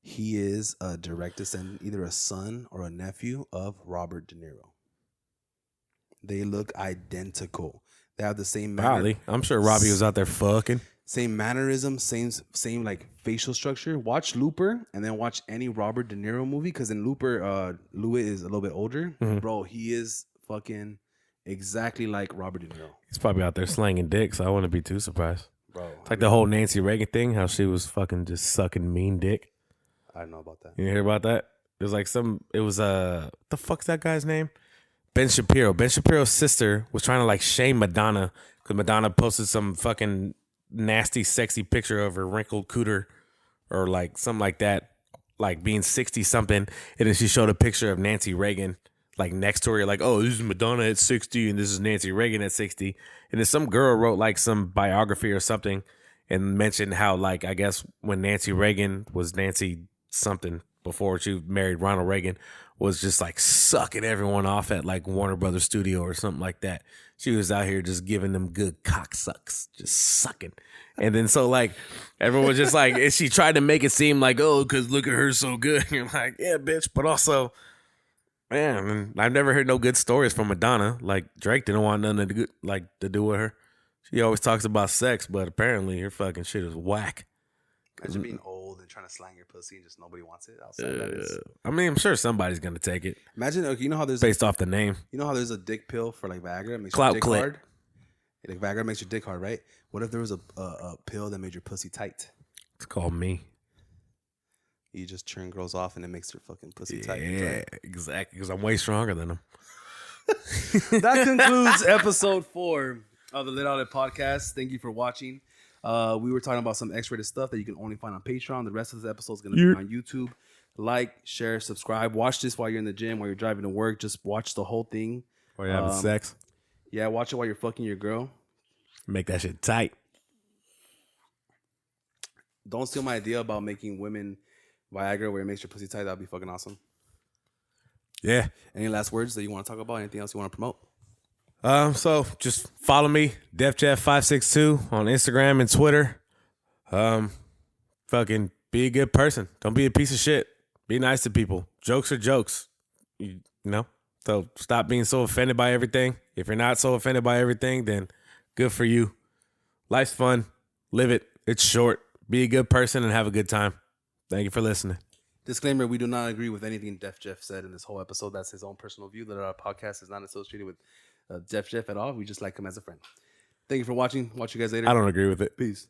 [SPEAKER 1] He is a direct descendant, either a son or a nephew of Robert De Niro. They look identical. They have the same
[SPEAKER 2] Probably. I'm sure Robbie was out there fucking.
[SPEAKER 1] Same mannerism, same like facial structure. Watch Looper and then watch any Robert De Niro movie, because in Looper, Louis is a little bit older. Mm-hmm. Bro, he is fucking exactly like Robert De Niro.
[SPEAKER 2] He's probably out there slanging dick, so I wouldn't be too surprised.
[SPEAKER 1] Bro,
[SPEAKER 2] it's like the whole Nancy Reagan thing, how she was fucking just sucking mean dick.
[SPEAKER 1] I don't know about that.
[SPEAKER 2] You hear about that? It was like what the fuck's that guy's name? Ben Shapiro. Ben Shapiro's sister was trying to like shame Madonna because Madonna posted some fucking nasty, sexy picture of her wrinkled cooter or like something like that, like being 60 something. And then she showed a picture of Nancy Reagan like next to her, like, oh, this is Madonna at 60 and this is Nancy Reagan at 60. And then some girl wrote like some biography or something and mentioned how, like, I guess when Nancy Reagan was Nancy something before she married Ronald Reagan, was just like sucking everyone off at like Warner Brothers Studio or something like that. She was out here just giving them good cock sucks, just sucking. And then so like everyone was just like, and she tried to make it seem like, oh, because look at her so good. And you're like, yeah, bitch. But also, man, I've never heard no good stories from Madonna. Like Drake didn't want nothing to do with her. She always talks about sex, but apparently her fucking shit is whack.
[SPEAKER 1] Imagine being old and trying to slang your pussy and just nobody wants it.
[SPEAKER 2] I mean, I'm sure somebody's gonna take it.
[SPEAKER 1] Imagine, okay, you know how there's
[SPEAKER 2] based off the name.
[SPEAKER 1] You know how there's a dick pill for like Viagra, makes
[SPEAKER 2] Clout
[SPEAKER 1] your dick
[SPEAKER 2] clip.
[SPEAKER 1] hard. Like Viagra makes your dick hard, right? What if there was a pill that made your pussy tight?
[SPEAKER 2] It's called me.
[SPEAKER 1] You just turn girls off and it makes their fucking pussy tight.
[SPEAKER 2] Yeah, exactly. Because I'm way stronger than them.
[SPEAKER 1] That concludes episode 4 of the Lit Outlet Podcast. Thank you for watching. We were talking about some X-rated stuff that you can only find on Patreon. The rest of the episode is going to be on YouTube. Like, share, subscribe. Watch this while you're in the gym, while you're driving to work. Just watch the whole thing.
[SPEAKER 2] While you're having sex.
[SPEAKER 1] Yeah, watch it while you're fucking your girl.
[SPEAKER 2] Make that shit tight.
[SPEAKER 1] Don't steal my idea about making women Viagra where it makes your pussy tight. That'd be fucking awesome.
[SPEAKER 2] Yeah.
[SPEAKER 1] Any last words that you want to talk about? Anything else you want to promote?
[SPEAKER 2] So just follow me, Deff Jeff 562 on Instagram and Twitter. Fucking be a good person. Don't be a piece of shit. Be nice to people. Jokes are jokes. You know? So stop being so offended by everything. If you're not so offended by everything, then good for you. Life's fun. Live it. It's short. Be a good person and have a good time. Thank you for listening.
[SPEAKER 1] Disclaimer, we do not agree with anything Deff Jeff said in this whole episode. That's his own personal view. That our podcast is not associated with Deff Jeff at all. We just like him as a friend. Thank you for watching. Watch you guys later.
[SPEAKER 2] I don't agree with it.
[SPEAKER 1] Peace.